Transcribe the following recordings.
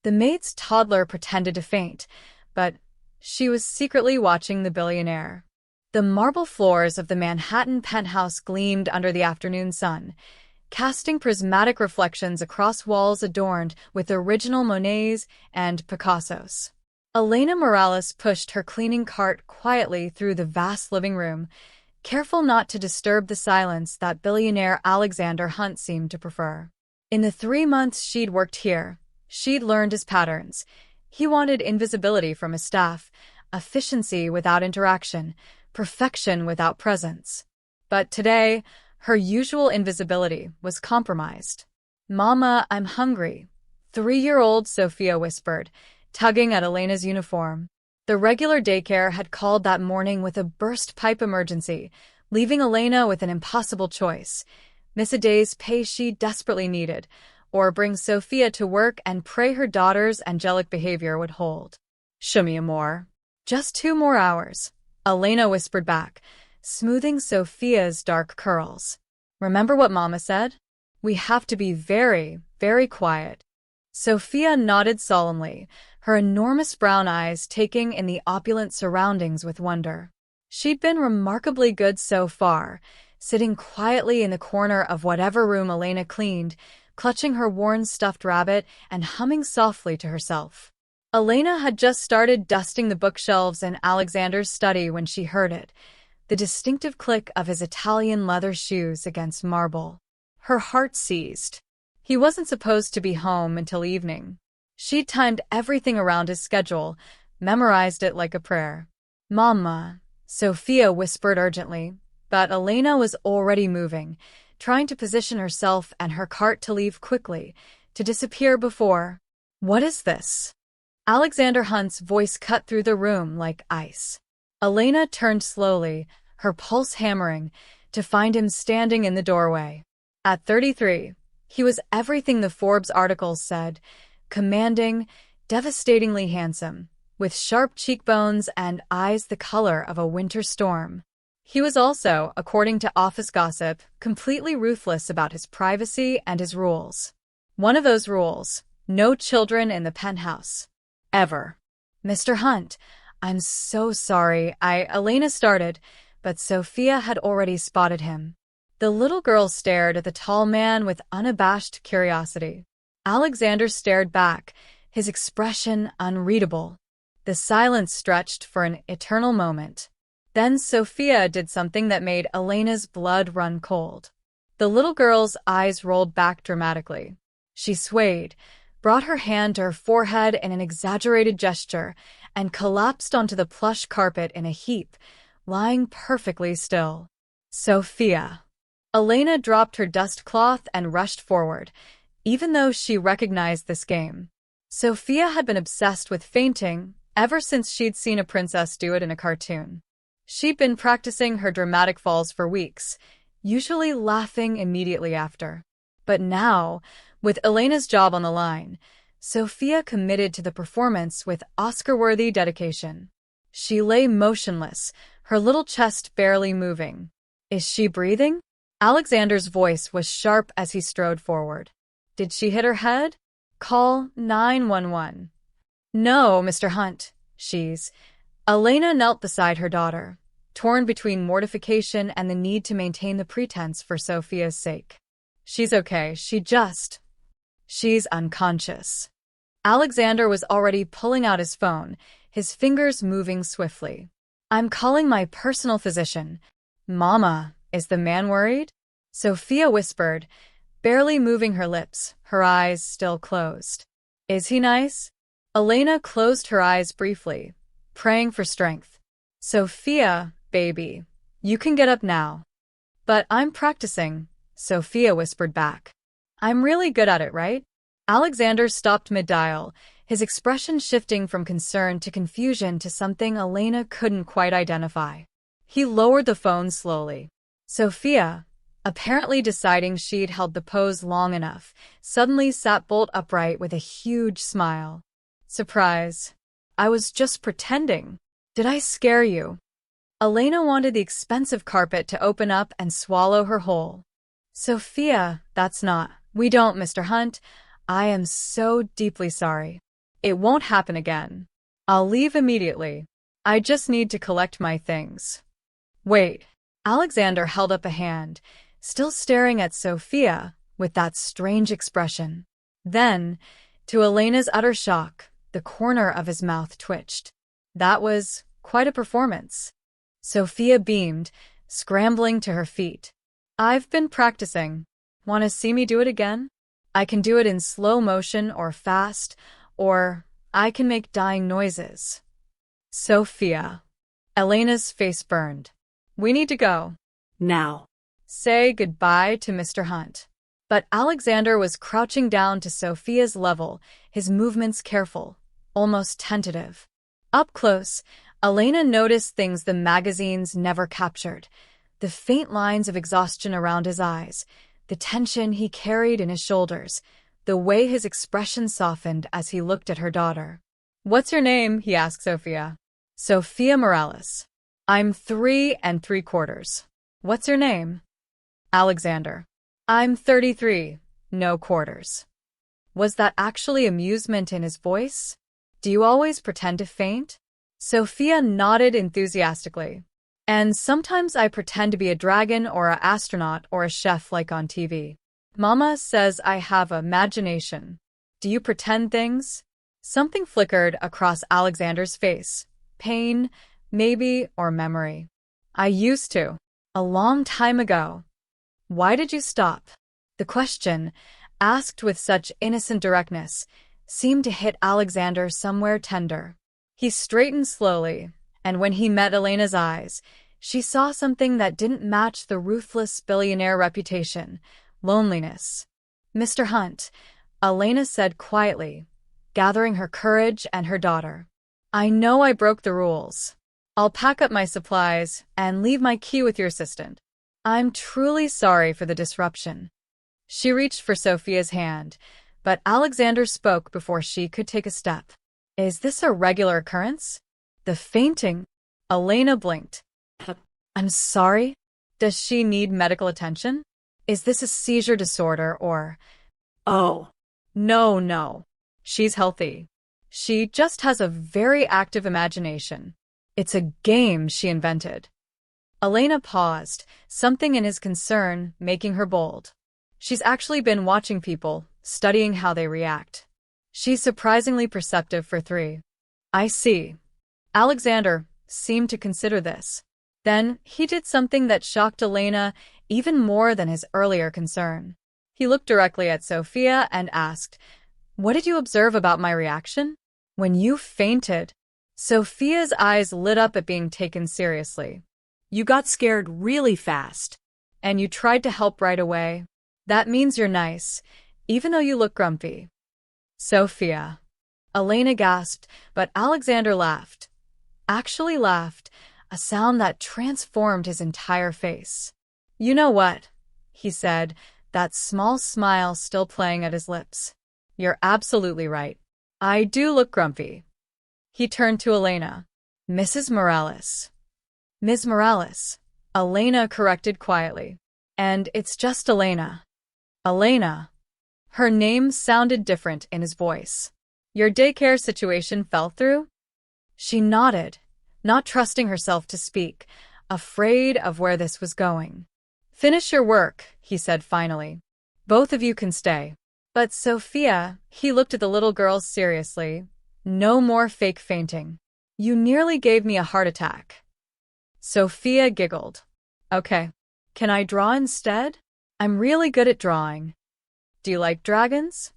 The maid's toddler pretended to faint, but she was secretly watching the billionaire. The marble floors of the Manhattan penthouse gleamed under the afternoon sun, casting prismatic reflections across walls adorned with original Monets and Picassos. Elena Morales pushed her cleaning cart quietly through the vast living room, careful not to disturb the silence that billionaire Alexander Hunt seemed to prefer. In the 3 months she'd worked here, she'd learned his patterns. He wanted invisibility from his staff, efficiency without interaction, perfection without presence. But today, her usual invisibility was compromised. "Mama, I'm hungry," 3-year-old Sophia whispered, tugging at Elena's uniform. The regular daycare had called that morning with a burst pipe emergency, leaving Elena with an impossible choice: miss a day's pay she desperately needed, or bring Sophia to work and pray her daughter's angelic behavior would hold. "Show me more." "Just 2 more hours," Elena whispered back, smoothing Sophia's dark curls. "Remember what Mama said? We have to be very, very quiet." Sophia nodded solemnly, her enormous brown eyes taking in the opulent surroundings with wonder. She'd been remarkably good so far, sitting quietly in the corner of whatever room Elena cleaned, clutching her worn stuffed rabbit and humming softly to herself. Elena had just started dusting the bookshelves in Alexander's study when she heard it, the distinctive click of his Italian leather shoes against marble. Her heart seized. He wasn't supposed to be home until evening. She'd timed everything around his schedule, memorized it like a prayer. "Mama," Sophia whispered urgently, but Elena was already moving, trying to position herself and her cart to leave quickly, to disappear before. "What is this?" Alexander Hunt's voice cut through the room like ice. Elena turned slowly, her pulse hammering, to find him standing in the doorway. At 33, he was everything the Forbes articles said: commanding, devastatingly handsome, with sharp cheekbones and eyes the color of a winter storm. He was also, according to office gossip, completely ruthless about his privacy and his rules. One of those rules: no children in the penthouse. Ever. "Mr. Hunt, I'm so sorry," Elena started, but Sophia had already spotted him. The little girl stared at the tall man with unabashed curiosity. Alexander stared back, his expression unreadable. The silence stretched for an eternal moment. Then Sophia did something that made Elena's blood run cold. The little girl's eyes rolled back dramatically. She swayed, brought her hand to her forehead in an exaggerated gesture, and collapsed onto the plush carpet in a heap, lying perfectly still. "Sophia." Elena dropped her dust cloth and rushed forward, even though she recognized this game. Sophia had been obsessed with fainting ever since she'd seen a princess do it in a cartoon. She'd been practicing her dramatic falls for weeks, usually laughing immediately after. But now, with Elena's job on the line, Sophia committed to the performance with Oscar-worthy dedication. She lay motionless, her little chest barely moving. "Is she breathing?" Alexander's voice was sharp as he strode forward. "Did she hit her head? Call 911. "No, Mr. Hunt, she's—" Elena knelt beside her daughter, torn between mortification and the need to maintain the pretense for Sophia's sake. "She's okay, she's unconscious." Alexander was already pulling out his phone, his fingers moving swiftly. "I'm calling my personal physician." "Mama, is the man worried?" Sophia whispered, barely moving her lips, her eyes still closed. "Is he nice?" Elena closed her eyes briefly, praying for strength. "Sophia, baby, you can get up now." "But I'm practicing," Sophia whispered back. "I'm really good at it, right?" Alexander stopped mid-dial, his expression shifting from concern to confusion to something Elena couldn't quite identify. He lowered the phone slowly. Sophia, apparently deciding she'd held the pose long enough, suddenly sat bolt upright with a huge smile. "Surprise. I was just pretending. Did I scare you?" Elena wanted the expensive carpet to open up and swallow her whole. "Sophia, that's not—" "We don't, Mr. Hunt. I am so deeply sorry." It won't happen again. I'll leave immediately. I just need to collect my things. Wait. Alexander held up a hand, still staring at Sophia with that strange expression. Then, to Elena's utter shock, the corner of his mouth twitched. That was quite a performance. Sophia beamed, scrambling to her feet. I've been practicing. Want to see me do it again? I can do it in slow motion or fast, or I can make dying noises. Sophia. Elena's face burned. We need to go. Now. Say goodbye to Mr. Hunt. But Alexander was crouching down to Sophia's level, his movements careful, almost tentative. Up close, Elena noticed things the magazines never captured. The faint lines of exhaustion around his eyes, the tension he carried in his shoulders, the way his expression softened as he looked at her daughter. What's your name? He asked Sophia. Sophia Morales. I'm 3 3/4. What's your name? Alexander. I'm 33, no quarters. Was that actually amusement in his voice? Do you always pretend to faint? Sophia nodded enthusiastically. And sometimes I pretend to be a dragon or an astronaut or a chef like on TV. Mama says I have imagination. Do you pretend things? Something flickered across Alexander's face. Pain, maybe, or memory. I used to. A long time ago. Why did you stop? The question, asked with such innocent directness, seemed to hit Alexander somewhere tender. He straightened slowly, and when he met Elena's eyes, she saw something that didn't match the ruthless billionaire reputation: loneliness. Mr. Hunt, Elena said quietly, gathering her courage and her daughter. I know I broke the rules. I'll pack up my supplies and leave my key with your assistant. I'm truly sorry for the disruption. She reached for Sophia's hand, but Alexander spoke before she could take a step. Is this a regular occurrence? The fainting? Elena blinked. I'm sorry? Does she need medical attention? Is this a seizure disorder or… Oh. No. She's healthy. She just has a very active imagination. It's a game she invented. Elena paused, something in his concern making her bold. She's actually been watching people, studying how they react. She's surprisingly perceptive for 3. I see. Alexander seemed to consider this. Then he did something that shocked Elena even more than his earlier concern. He looked directly at Sophia and asked, What did you observe about my reaction? When you fainted. Sophia's eyes lit up at being taken seriously. You got scared really fast. And you tried to help right away. That means you're nice, even though you look grumpy. Sophia. Elena gasped, but Alexander laughed. Actually laughed, a sound that transformed his entire face. You know what? He said, that small smile still playing at his lips. You're absolutely right. I do look grumpy. He turned to Elena. Mrs. Morales. Ms. Morales. Elena corrected quietly. And it's just Elena. Elena. Her name sounded different in his voice. Your daycare situation fell through? She nodded, not trusting herself to speak, afraid of where this was going. Finish your work, he said finally. Both of you can stay. But Sophia, he looked at the little girl seriously. No more fake fainting. You nearly gave me a heart attack. Sophia giggled. Okay. Can I draw instead? I'm really good at drawing. Do you like dragons?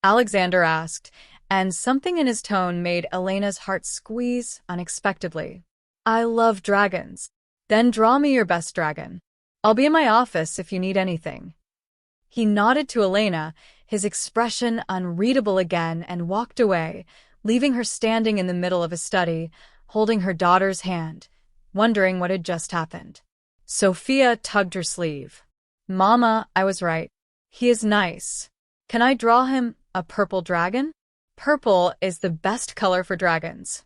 Alexander asked, and something in his tone made Elena's heart squeeze unexpectedly. I love dragons. Then draw me your best dragon. I'll be in my office if you need anything. He nodded to Elena, his expression unreadable again, and walked away, leaving her standing in the middle of his study, holding her daughter's hand, wondering what had just happened. Sophia tugged her sleeve. Mama, I was right. He is nice. Can I draw him a purple dragon? Purple is the best color for dragons.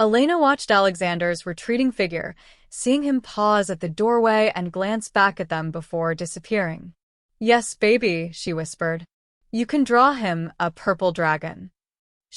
Elena watched Alexander's retreating figure, seeing him pause at the doorway and glance back at them before disappearing. Yes, baby, she whispered. You can draw him a purple dragon.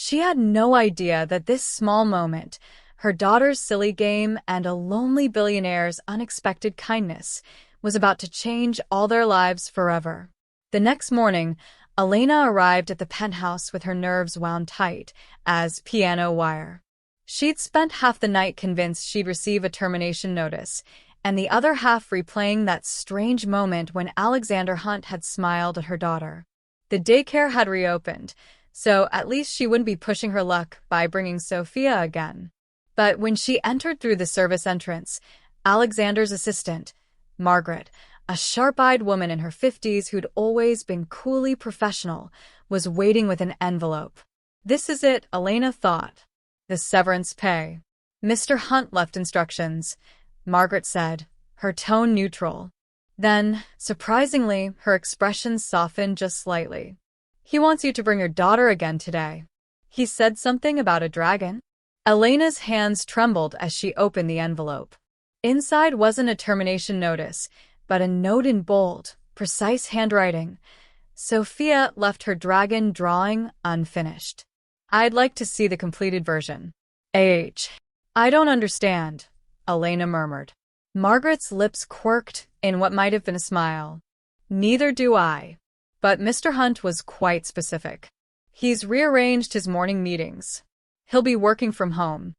She had no idea that this small moment, her daughter's silly game and a lonely billionaire's unexpected kindness, was about to change all their lives forever. The next morning, Elena arrived at the penthouse with her nerves wound tight as piano wire. She'd spent half the night convinced she'd receive a termination notice, and the other half replaying that strange moment when Alexander Hunt had smiled at her daughter. The daycare had reopened, so at least she wouldn't be pushing her luck by bringing Sophia again. But when she entered through the service entrance, Alexander's assistant, Margaret, a sharp-eyed woman in her 50s who'd always been coolly professional, was waiting with an envelope. "This is it," Elena thought. "The severance pay." "Mr. Hunt left instructions," Margaret said, her tone neutral. Then, surprisingly, her expression softened just slightly. "He wants you to bring your daughter again today." "He said something about a dragon?" Elena's hands trembled as she opened the envelope. Inside wasn't a termination notice, but a note in bold, precise handwriting. Sophia left her dragon drawing unfinished. "I'd like to see the completed version." I don't understand," Elena murmured. Margaret's lips quirked in what might have been a smile. "Neither do I." But Mr. Hunt was quite specific. "He's rearranged his morning meetings. He'll be working from home."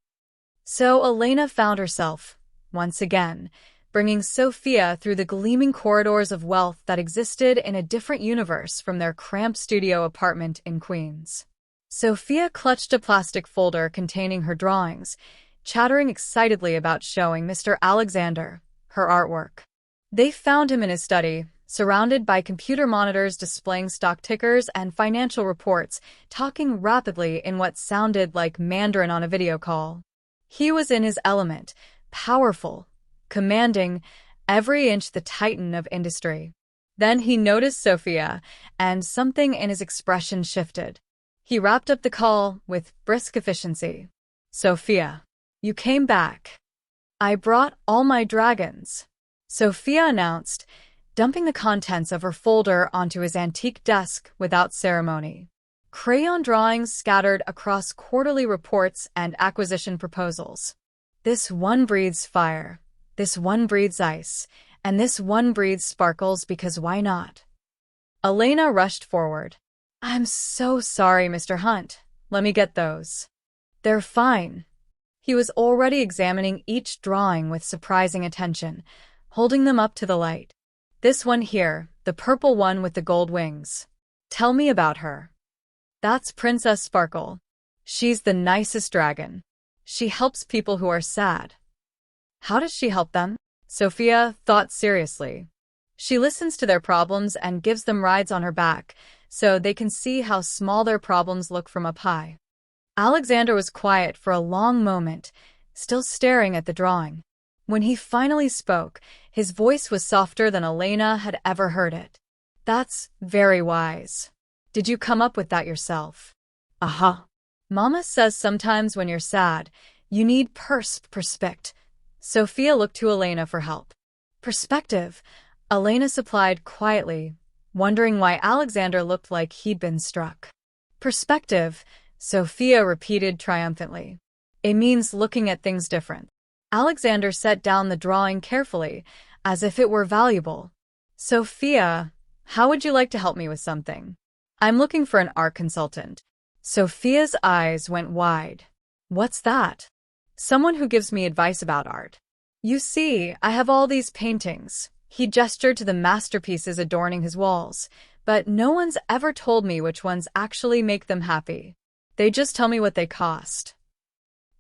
So Elena found herself, once again, bringing Sophia through the gleaming corridors of wealth that existed in a different universe from their cramped studio apartment in Queens. Sophia clutched a plastic folder containing her drawings, chattering excitedly about showing Mr. Alexander her artwork. They found him in his study, surrounded by computer monitors displaying stock tickers and financial reports, talking rapidly in what sounded like Mandarin on a video call. He was in his element, powerful, commanding, every inch the titan of industry. Then he noticed Sophia, and something in his expression shifted. He wrapped up the call with brisk efficiency. "Sophia, you came back." "I brought all my dragons," Sophia announced, dumping the contents of her folder onto his antique desk without ceremony. Crayon drawings scattered across quarterly reports and acquisition proposals. "This one breathes fire, this one breathes ice, and this one breathes sparkles because why not?" Elena rushed forward. "I'm so sorry, Mr. Hunt. Let me get those." "They're fine." He was already examining each drawing with surprising attention, holding them up to the light. "This one here, the purple one with the gold wings. Tell me about her." "That's Princess Sparkle. She's the nicest dragon. She helps people who are sad." "How does she help them?" Sophia thought seriously. "She listens to their problems and gives them rides on her back, so they can see how small their problems look from up high." Alexander was quiet for a long moment, still staring at the drawing. When he finally spoke, his voice was softer than Elena had ever heard it. "That's very wise. Did you come up with that yourself?" "Uh-huh. Mama says sometimes when you're sad, you need perspective." Sophia looked to Elena for help. "Perspective," Elena supplied quietly, wondering why Alexander looked like he'd been struck. "Perspective," Sophia repeated triumphantly. "It means looking at things different." Alexander set down the drawing carefully, as if it were valuable. "Sophia, how would you like to help me with something? I'm looking for an art consultant." Sophia's eyes went wide. "What's that?" "Someone who gives me advice about art. You see, I have all these paintings." He gestured to the masterpieces adorning his walls, "but no one's ever told me which ones actually make them happy. They just tell me what they cost."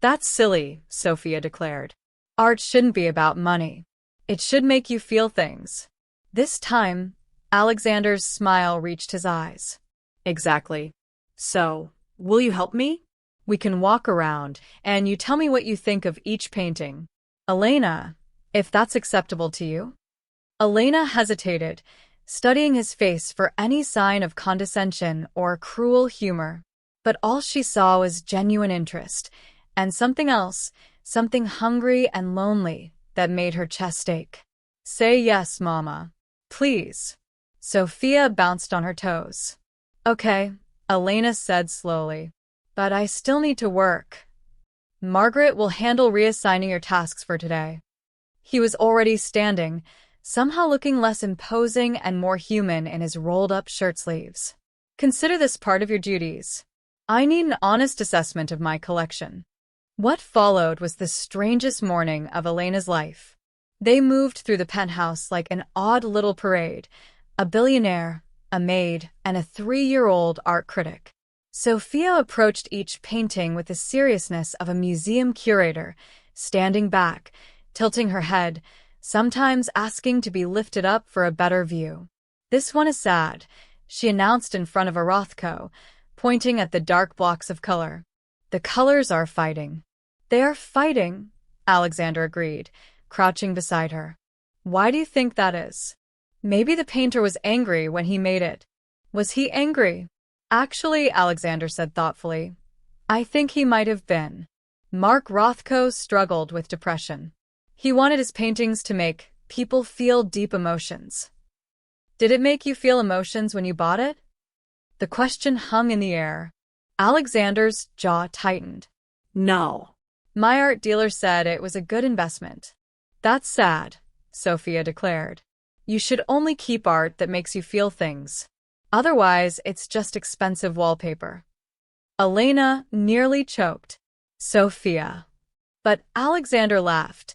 "That's silly," Sophia declared. "Art shouldn't be about money. It should make you feel things." This time, Alexander's smile reached his eyes. "Exactly. So, will you help me? We can walk around, and you tell me what you think of each painting." "Elena, if that's acceptable to you?" Elena hesitated, studying his face for any sign of condescension or cruel humor. But all she saw was genuine interest, and something else, something hungry and lonely, that made her chest ache. "Say yes, Mama. Please." Sophia bounced on her toes. "Okay," Elena said slowly. But I still need to work. Margaret will handle reassigning your tasks for today. He was already standing, somehow looking less imposing and more human in his rolled-up shirt sleeves. Consider this part of your duties. I need an honest assessment of my collection. What followed was the strangest morning of Elena's life. They moved through the penthouse like an odd little parade, a billionaire, a maid, and a 3-year-old art critic. Sophia approached each painting with the seriousness of a museum curator, standing back, tilting her head, sometimes asking to be lifted up for a better view. "This one is sad," she announced in front of a Rothko, pointing at the dark blocks of color. "The colors are fighting." "They are fighting," Alexander agreed, crouching beside her. "Why do you think that is?" "Maybe the painter was angry when he made it." "Was he angry?" "Actually," Alexander said thoughtfully, "I think he might have been." Mark Rothko struggled with depression. He wanted his paintings to make people feel deep emotions. "Did it make you feel emotions when you bought it?" The question hung in the air. Alexander's jaw tightened. No. "My art dealer said it was a good investment." "That's sad," Sophia declared. "You should only keep art that makes you feel things. Otherwise, it's just expensive wallpaper." Elena nearly choked. "Sophia." But Alexander laughed,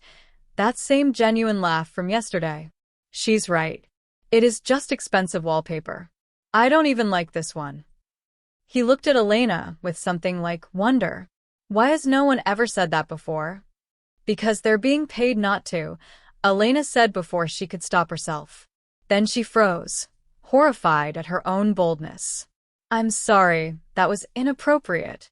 that same genuine laugh from yesterday. "She's right. It is just expensive wallpaper. I don't even like this one." He looked at Elena with something like wonder. "Why has no one ever said that before?" "Because they're being paid not to," Elena said before she could stop herself. Then she froze, horrified at her own boldness. "I'm sorry, that was inappropriate."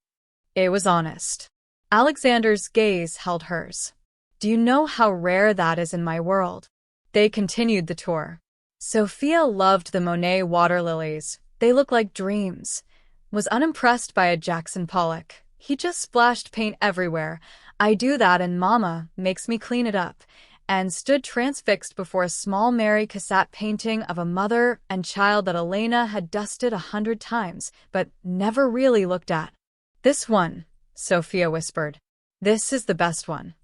It was honest. Alexander's gaze held hers. "Do you know how rare that is in my world?" They continued the tour. Sophia loved the Monet water lilies. They look like dreams. Was unimpressed by a Jackson Pollock. He just splashed paint everywhere. "I do that and Mama makes me clean it up." And stood transfixed before a small Mary Cassatt painting of a mother and child that Elena had dusted 100 times, but never really looked at. "This one," Sophia whispered. "This is the best one."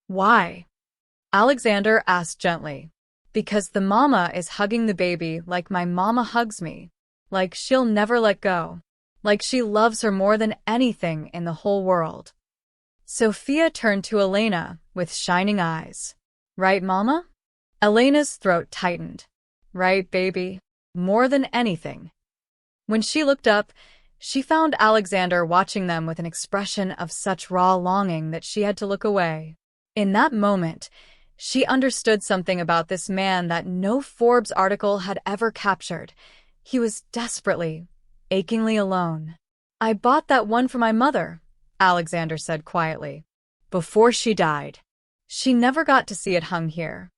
"Why?" Alexander asked gently. "Because the mama is hugging the baby like my mama hugs me. Like she'll never let go. Like she loves her more than anything in the whole world." Sophia turned to Elena with shining eyes. "Right, Mama?" Elena's throat tightened. "Right, baby. More than anything." When she looked up, she found Alexander watching them with an expression of such raw longing that she had to look away. In that moment, she understood something about this man that no Forbes article had ever captured. He was desperately, achingly alone. "I bought that one for my mother," Alexander said quietly. "Before she died. She never got to see it hung here."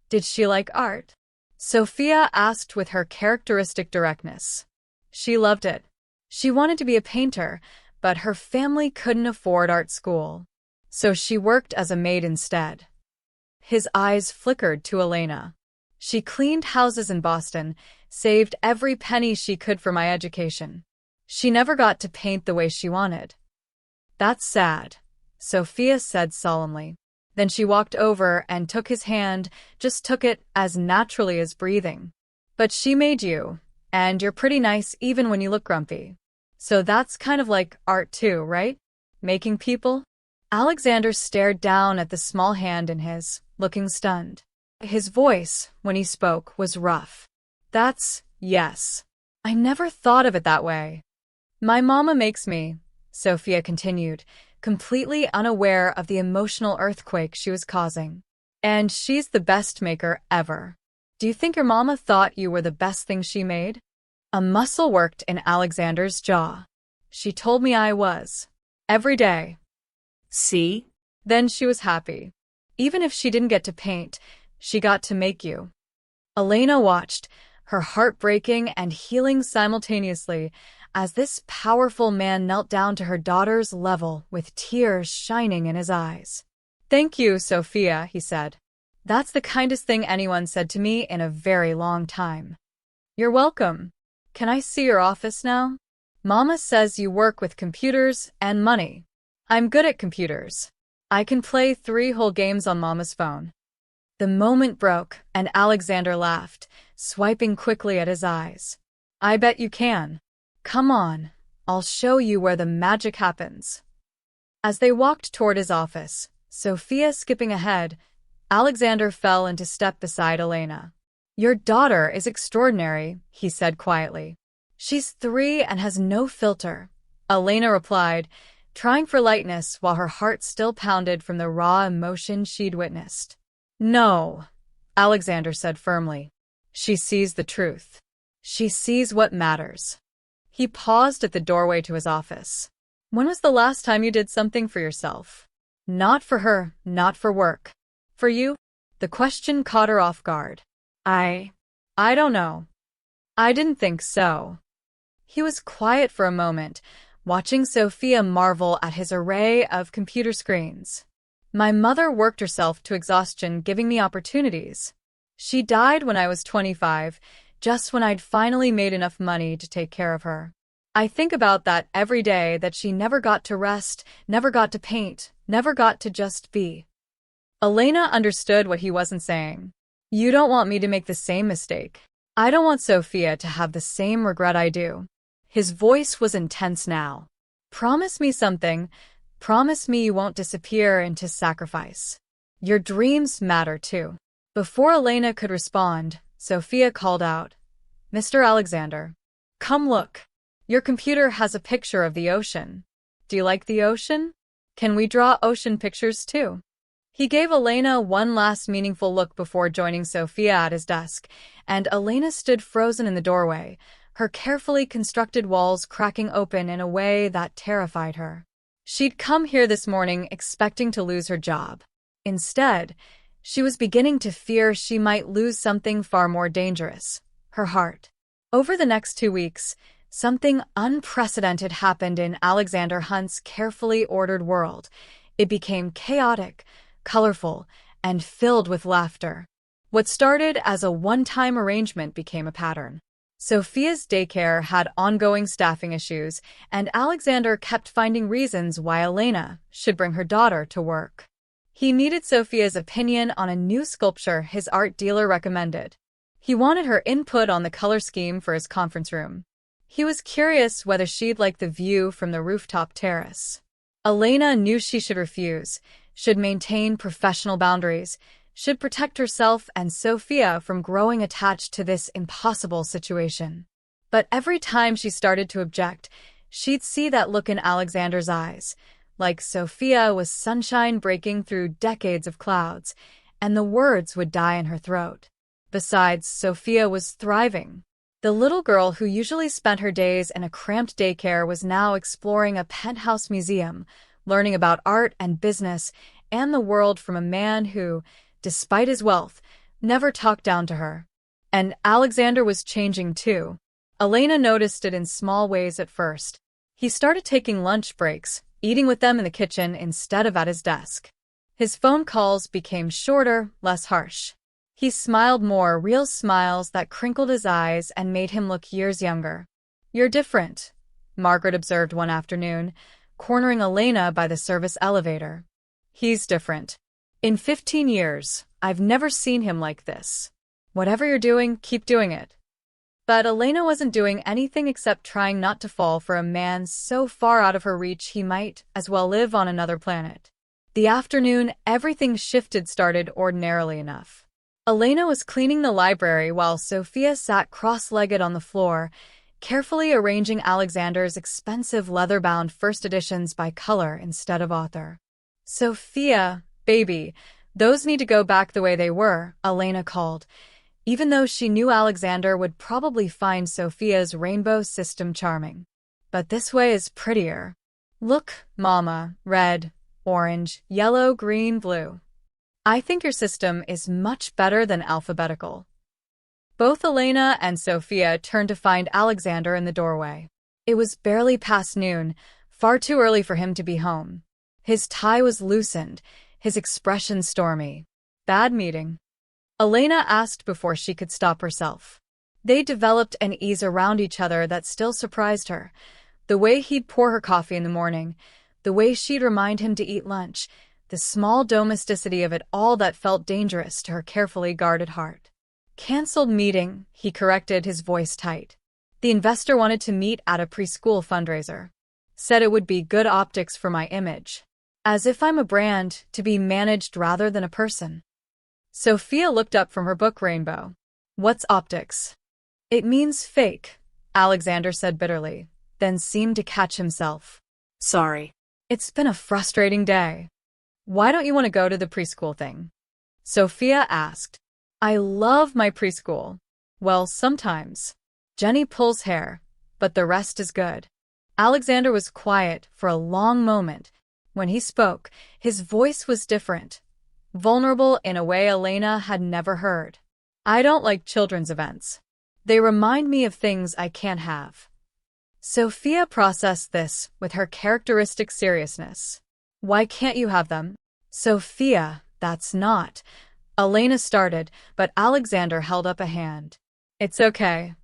"Did she like art?" Sophia asked with her characteristic directness. "She loved it. She wanted to be a painter, but her family couldn't afford art school. So she worked as a maid instead." His eyes flickered to Elena. "She cleaned houses in Boston, saved every penny she could for my education. She never got to paint the way she wanted." "That's sad," Sophia said solemnly. Then she walked over and took his hand, just took it as naturally as breathing. "But she made you, and you're pretty nice even when you look grumpy. So that's kind of like art too, right? Making people?" Alexander stared down at the small hand in his, looking stunned. His voice, when he spoke, was rough. Yes. I never thought of it that way." "My mama makes me," Sophia continued, completely unaware of the emotional earthquake she was causing. "And she's the best maker ever. Do you think your mama thought you were the best thing she made?" A muscle worked in Alexander's jaw. "She told me I was. Every day." See? Then she was happy. Even if she didn't get to paint, she got to make you. Elena watched, her heart breaking and healing simultaneously, as this powerful man knelt down to her daughter's level with tears shining in his eyes. "Thank you, Sophia," he said. "That's the kindest thing anyone said to me in a very long time." "You're welcome. Can I see your office now?" Mama says you work with computers and money. I'm good at computers. I can play 3 whole games on Mama's phone. The moment broke, and Alexander laughed, swiping quickly at his eyes. I bet you can. Come on, I'll show you where the magic happens. As they walked toward his office, Sophia skipping ahead, Alexander fell into step beside Elena. Your daughter is extraordinary, he said quietly. She's 3 and has no filter, Elena replied, trying for lightness while her heart still pounded from the raw emotion she'd witnessed. No, Alexander said firmly. She sees the truth. She sees what matters. He paused at the doorway to his office. When was the last time you did something for yourself? Not for her, not for work. For you? The question caught her off guard. I don't know. I didn't think so. He was quiet for a moment, watching Sophia marvel at his array of computer screens. My mother worked herself to exhaustion giving me opportunities. She died when I was 25, just when I'd finally made enough money to take care of her. I think about that every day, that she never got to rest, never got to paint, never got to just be. Elena understood what he wasn't saying. You don't want me to make the same mistake. I don't want Sophia to have the same regret I do. His voice was intense now. Promise me something. Promise me you won't disappear into sacrifice. Your dreams matter too. Before Elena could respond, Sophia called out, Mr. Alexander, come look. Your computer has a picture of the ocean. Do you like the ocean? Can we draw ocean pictures too? He gave Elena one last meaningful look before joining Sophia at his desk, and Elena stood frozen in the doorway, her carefully constructed walls cracking open in a way that terrified her. She'd come here this morning expecting to lose her job. Instead, she was beginning to fear she might lose something far more dangerous, her heart. Over the next 2 weeks, something unprecedented happened in Alexander Hunt's carefully ordered world. It became chaotic, colorful, and filled with laughter. What started as a one-time arrangement became a pattern. Sophia's daycare had ongoing staffing issues, and Alexander kept finding reasons why Elena should bring her daughter to work. He needed Sophia's opinion on a new sculpture his art dealer recommended. He wanted her input on the color scheme for his conference room. He was curious whether she'd like the view from the rooftop terrace. Elena knew she should refuse, should maintain professional boundaries, should protect herself and Sophia from growing attached to this impossible situation. But every time she started to object, she'd see that look in Alexander's eyes, like Sophia was sunshine breaking through decades of clouds, and the words would die in her throat. Besides, Sophia was thriving. The little girl who usually spent her days in a cramped daycare was now exploring a penthouse museum, learning about art and business and the world from a man who, despite his wealth, never talked down to her. And Alexander was changing too. Elena noticed it in small ways at first. He started taking lunch breaks, eating with them in the kitchen instead of at his desk. His phone calls became shorter, less harsh. He smiled more, real smiles that crinkled his eyes and made him look years younger. You're different, Margaret observed one afternoon, cornering Elena by the service elevator. He's different. In 15 years, I've never seen him like this. Whatever you're doing, keep doing it. But Elena wasn't doing anything except trying not to fall for a man so far out of her reach he might as well live on another planet. The afternoon, everything started ordinarily enough. Elena was cleaning the library while Sophia sat cross-legged on the floor, carefully arranging Alexander's expensive leather-bound first editions by color instead of author. Sophia, baby, those need to go back the way they were, Elena called, even though she knew Alexander would probably find Sophia's rainbow system charming. But this way is prettier. Look, Mama, red, orange, yellow, green, blue. I think your system is much better than alphabetical. Both Elena and Sophia turned to find Alexander in the doorway. It was barely past noon, far too early for him to be home. His tie was loosened, his expression stormy. Bad meeting? Elena asked before she could stop herself. They developed an ease around each other that still surprised her, The way he'd pour her coffee in the morning, the way she'd remind him to eat lunch, the small domesticity of it all that felt dangerous to her carefully guarded heart. Cancelled meeting, he corrected, his voice tight. The investor wanted to meet at a preschool fundraiser. Said it would be good optics for my image. As if I'm a brand to be managed rather than a person. Sophia looked up from her book Rainbow. What's optics? It means fake, Alexander said bitterly, then seemed to catch himself. Sorry. It's been a frustrating day. Why don't you want to go to the preschool thing? Sophia asked. I love my preschool. Well, sometimes. Jenny pulls hair, but the rest is good. Alexander was quiet for a long moment. When he spoke, his voice was different, vulnerable in a way Elena had never heard. I don't like children's events. They remind me of things I can't have. Sophia processed this with her characteristic seriousness. Why can't you have them? Sophia, that's not. Elena started, but Alexander held up a hand. It's okay.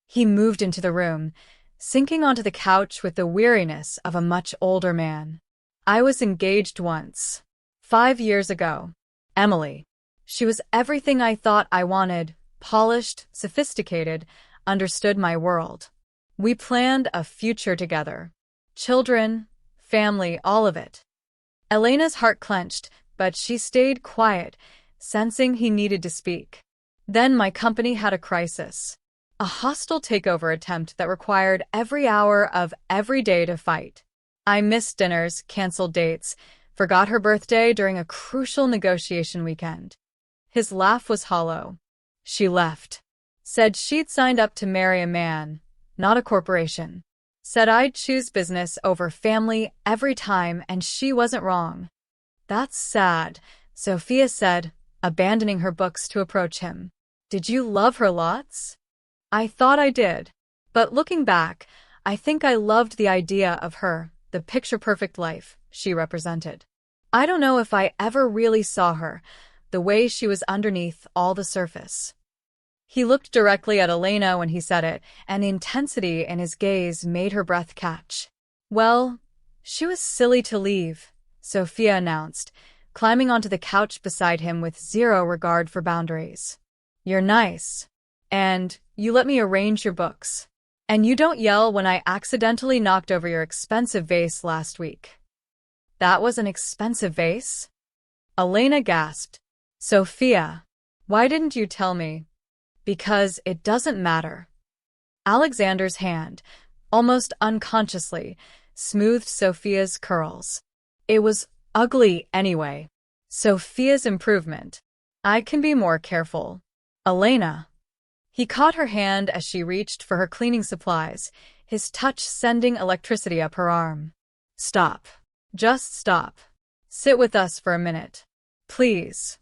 He moved into the room, sinking onto the couch with the weariness of a much older man. I was engaged once. 5 years ago. Emily. She was everything I thought I wanted, polished, sophisticated, understood my world. We planned a future together. Children, family, all of it. Elena's heart clenched, but she stayed quiet, sensing he needed to speak. Then my company had a crisis. A hostile takeover attempt that required every hour of every day to fight. I missed dinners, canceled dates, forgot her birthday during a crucial negotiation weekend. His laugh was hollow. She left. Said she'd signed up to marry a man, not a corporation. Said I'd choose business over family every time, and she wasn't wrong. That's sad, Sophia said, abandoning her books to approach him. Did you love her lots? I thought I did. But looking back, I think I loved the idea of her, the picture-perfect life she represented. I don't know if I ever really saw her, the way she was underneath all the surface. He looked directly at Elena when he said it, and the intensity in his gaze made her breath catch. Well, she was silly to leave, Sophia announced, climbing onto the couch beside him with zero regard for boundaries. You're nice. And you let me arrange your books. And you don't yell when I accidentally knocked over your expensive vase last week. That was an expensive vase? Elena gasped. Sophia, why didn't you tell me? Because it doesn't matter. Alexander's hand, almost unconsciously, smoothed Sophia's curls. It was ugly anyway. Sophia's improvement. I can be more careful. Elena. He caught her hand as she reached for her cleaning supplies, his touch sending electricity up her arm. Stop. Just stop. Sit with us for a minute. Please.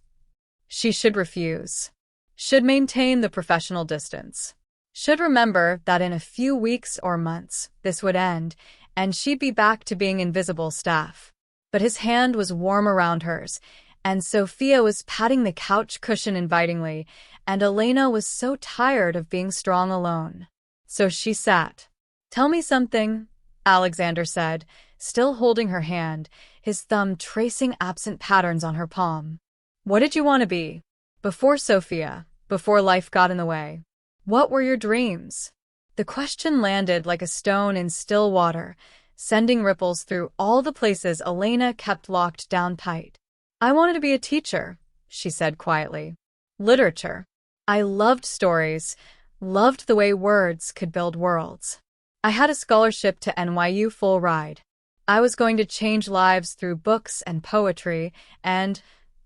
She should refuse. Should maintain the professional distance. Should remember that in a few weeks or months, this would end, and she'd be back to being invisible staff. But his hand was warm around hers, and Sophia was patting the couch cushion invitingly, and Elena was so tired of being strong alone. So she sat. Tell me something, Alexander said, still holding her hand, his thumb tracing absent patterns on her palm. What did you want to be? Before Sophia, before life got in the way. What were your dreams? The question landed like a stone in still water, sending ripples through all the places Elena kept locked down tight. I wanted to be a teacher, she said quietly. Literature. I loved stories, loved the way words could build worlds. I had a scholarship to NYU full ride. I was going to change lives through books and poetry, and…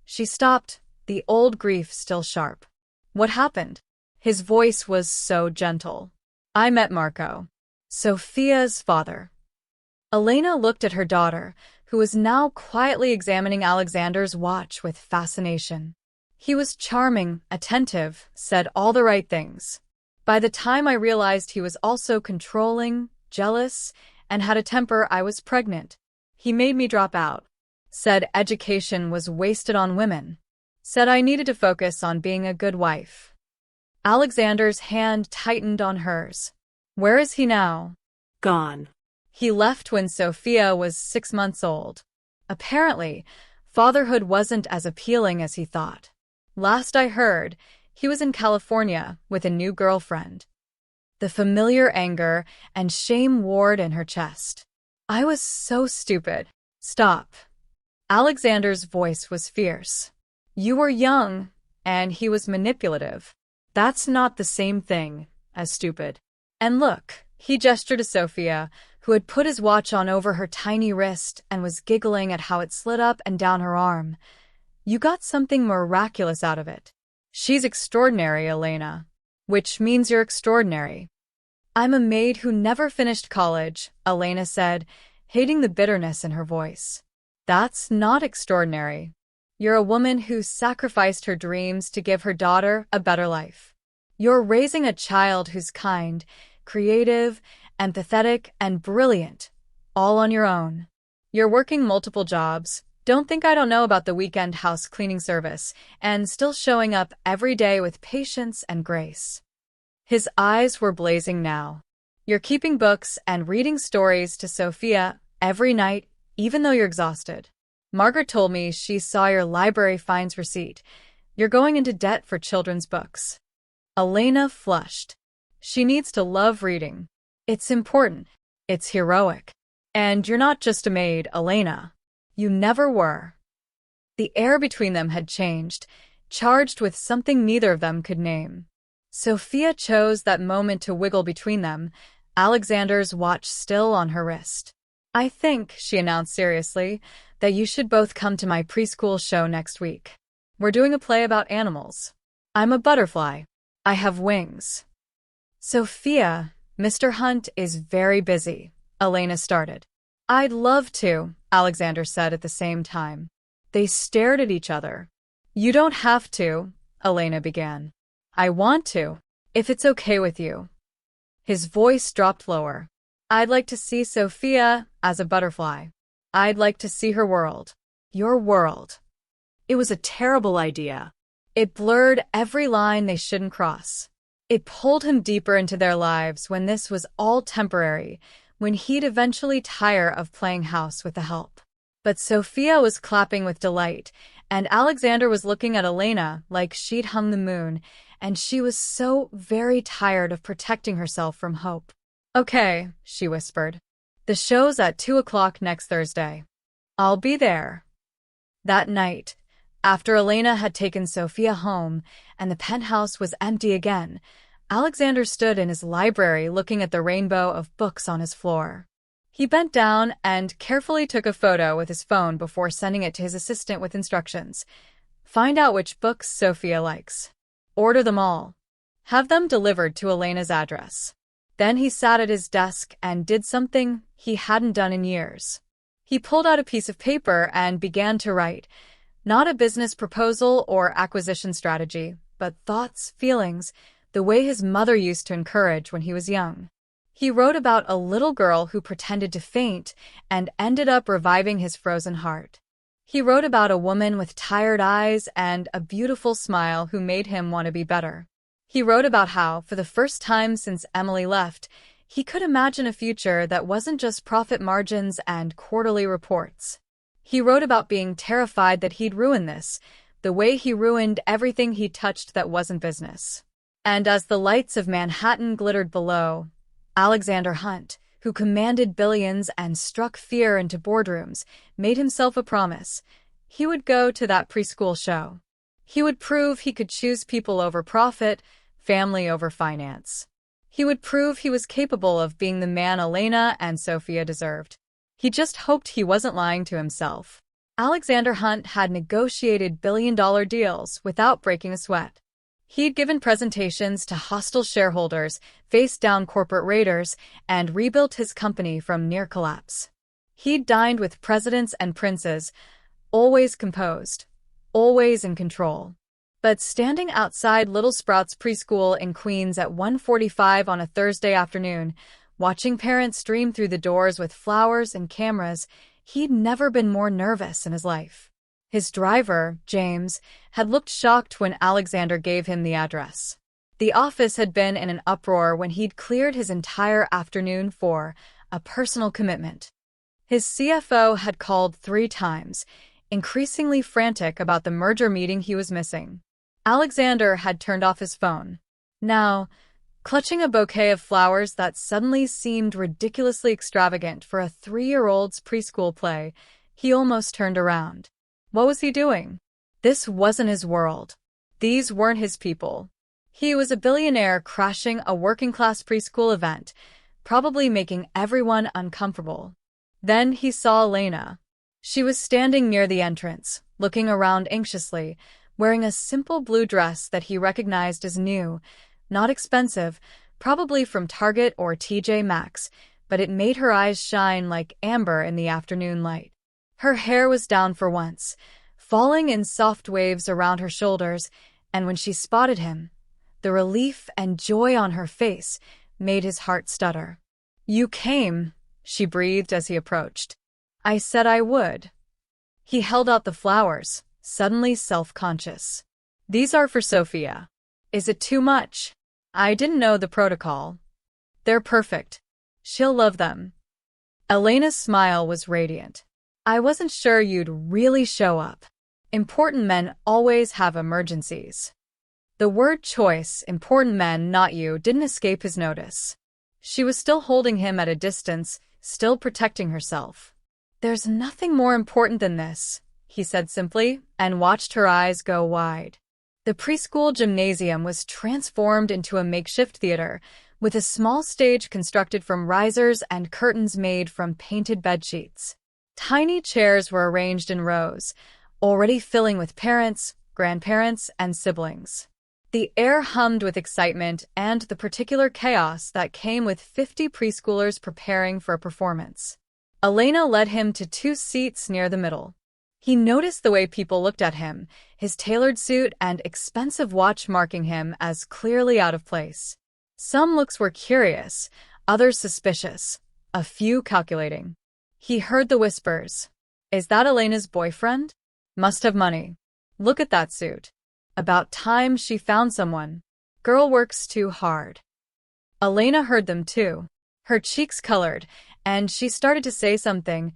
She stopped, the old grief still sharp. What happened? His voice was so gentle. I met Marco, Sophia's father. Elena looked at her daughter, who was now quietly examining Alexander's watch with fascination. He was charming, attentive, said all the right things. By the time I realized he was also controlling, jealous, and had a temper, I was pregnant. He made me drop out. Said education was wasted on women. Said I needed to focus on being a good wife. Alexander's hand tightened on hers. Where is he now? Gone. He left when Sophia was 6 months old. Apparently, fatherhood wasn't as appealing as he thought. Last I heard, he was in California with a new girlfriend. The familiar anger and shame warred in her chest. I was so stupid. Stop. Alexander's voice was fierce. You were young, and he was manipulative. That's not the same thing as stupid. And look, he gestured to Sophia, who had put his watch on over her tiny wrist and was giggling at how it slid up and down her arm. You got something miraculous out of it. She's extraordinary, Elena. Which means you're extraordinary. I'm a maid who never finished college, Elena said, hating the bitterness in her voice. That's not extraordinary. You're a woman who sacrificed her dreams to give her daughter a better life. You're raising a child who's kind, creative, empathetic, and brilliant, all on your own. You're working multiple jobs. Don't think I don't know about the weekend house cleaning service, and still showing up every day with patience and grace. His eyes were blazing now. You're keeping books and reading stories to Sophia every night, even though you're exhausted. Margaret told me she saw your library fines receipt. You're going into debt for children's books. Elena flushed. She needs to love reading. It's important. It's heroic. And you're not just a maid, Elena. You never were. The air between them had changed, charged with something neither of them could name. Sophia chose that moment to wiggle between them, Alexander's watch still on her wrist. I think, she announced seriously, that you should both come to my preschool show next week. We're doing a play about animals. I'm a butterfly. I have wings. Sophia, Mr. Hunt is very busy, Elena started. I'd love to, Alexander said at the same time. They stared at each other. You don't have to, Elena began. I want to, if it's okay with you. His voice dropped lower. I'd like to see Sophia as a butterfly. I'd like to see her world. Your world. It was a terrible idea. It blurred every line they shouldn't cross. It pulled him deeper into their lives when this was all temporary, when he'd eventually tire of playing house with the help. But Sophia was clapping with delight, and Alexander was looking at Elena like she'd hung the moon, and she was so very tired of protecting herself from hope. Okay, she whispered. The show's at 2 o'clock next Thursday. I'll be there. That night, after Elena had taken Sophia home and the penthouse was empty again, Alexander stood in his library looking at the rainbow of books on his floor. He bent down and carefully took a photo with his phone before sending it to his assistant with instructions. Find out which books Sophia likes. Order them all. Have them delivered to Elena's address. Then he sat at his desk and did something he hadn't done in years. He pulled out a piece of paper and began to write, not a business proposal or acquisition strategy, but thoughts, feelings, the way his mother used to encourage when he was young. He wrote about a little girl who pretended to faint and ended up reviving his frozen heart. He wrote about a woman with tired eyes and a beautiful smile who made him want to be better. He wrote about how, for the first time since Emily left, he could imagine a future that wasn't just profit margins and quarterly reports. He wrote about being terrified that he'd ruin this, the way he ruined everything he touched that wasn't business. And as the lights of Manhattan glittered below, Alexander Hunt, who commanded billions and struck fear into boardrooms, made himself a promise. He would go to that preschool show. He would prove he could choose people over profit, family over finance. He would prove he was capable of being the man Elena and Sophia deserved. He just hoped he wasn't lying to himself. Alexander Hunt had negotiated billion-dollar deals without breaking a sweat. He'd given presentations to hostile shareholders, faced down corporate raiders, and rebuilt his company from near collapse. He'd dined with presidents and princes, always composed, always in control. But standing outside Little Sprouts preschool in Queens at 1:45 on a Thursday afternoon, watching parents stream through the doors with flowers and cameras, he'd never been more nervous in his life. His driver, James, had looked shocked when Alexander gave him the address. The office had been in an uproar when he'd cleared his entire afternoon for, a personal commitment. His CFO had called 3 times, increasingly frantic about the merger meeting he was missing. Alexander had turned off his phone. Now, clutching a bouquet of flowers that suddenly seemed ridiculously extravagant for a 3-year-old's preschool play, he almost turned around. What was he doing? This wasn't his world. These weren't his people. He was a billionaire crashing a working-class preschool event, probably making everyone uncomfortable. Then he saw Elena. She was standing near the entrance, looking around anxiously, wearing a simple blue dress that he recognized as new, not expensive, probably from Target or TJ Maxx, but it made her eyes shine like amber in the afternoon light. Her hair was down for once, falling in soft waves around her shoulders, and when she spotted him, the relief and joy on her face made his heart stutter. "You came," she breathed as he approached. "I said I would." He held out the flowers, suddenly self-conscious. "These are for Sophia. Is it too much? I didn't know the protocol." "They're perfect. She'll love them." Elena's smile was radiant. "I wasn't sure you'd really show up. Important men always have emergencies." The word choice, important men, not you, didn't escape his notice. She was still holding him at a distance, still protecting herself. "There's nothing more important than this," he said simply, and watched her eyes go wide. The preschool gymnasium was transformed into a makeshift theater, with a small stage constructed from risers and curtains made from painted bedsheets. Tiny chairs were arranged in rows, already filling with parents, grandparents, and siblings. The air hummed with excitement and the particular chaos that came with 50 preschoolers preparing for a performance. Elena led him to 2 seats near the middle. He noticed the way people looked at him, his tailored suit and expensive watch marking him as clearly out of place. Some looks were curious, others suspicious, a few calculating. He heard the whispers. "Is that Elena's boyfriend? Must have money. Look at that suit. About time she found someone. Girl works too hard." Elena heard them too. Her cheeks colored, and she started to say something,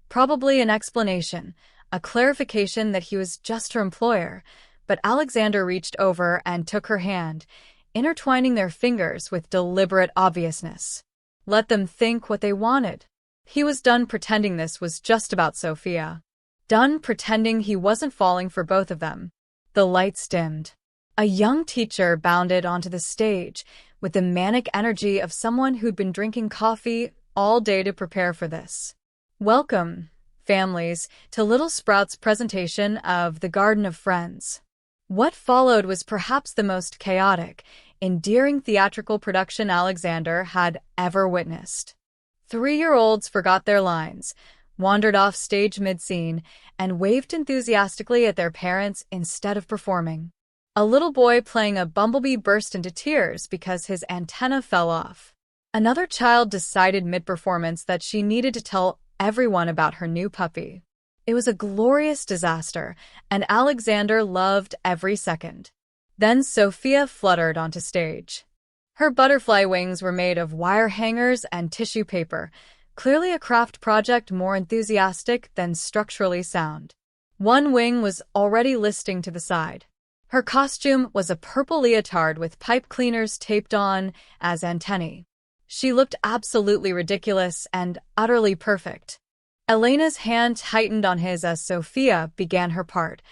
probably an explanation, a clarification that he was just her employer, but Alexander reached over and took her hand, intertwining their fingers with deliberate obviousness. Let them think what they wanted. He was done pretending this was just about Sophia. Done pretending he wasn't falling for both of them. The lights dimmed. A young teacher bounded onto the stage with the manic energy of someone who'd been drinking coffee all day to prepare for this. "Welcome, families, to Little Sprout's presentation of The Garden of Friends." What followed was perhaps the most chaotic, endearing theatrical production Alexander had ever witnessed. 3-year-olds forgot their lines, wandered off stage mid-scene, and waved enthusiastically at their parents instead of performing. A little boy playing a bumblebee burst into tears because his antenna fell off. Another child decided mid-performance that she needed to tell everyone about her new puppy. It was a glorious disaster, and Alexander loved every second. Then Sophia fluttered onto stage. Her butterfly wings were made of wire hangers and tissue paper, clearly a craft project more enthusiastic than structurally sound. One wing was already listing to the side. Her costume was a purple leotard with pipe cleaners taped on as antennae. She looked absolutely ridiculous and utterly perfect. Elena's hand tightened on his as Sophia began her part,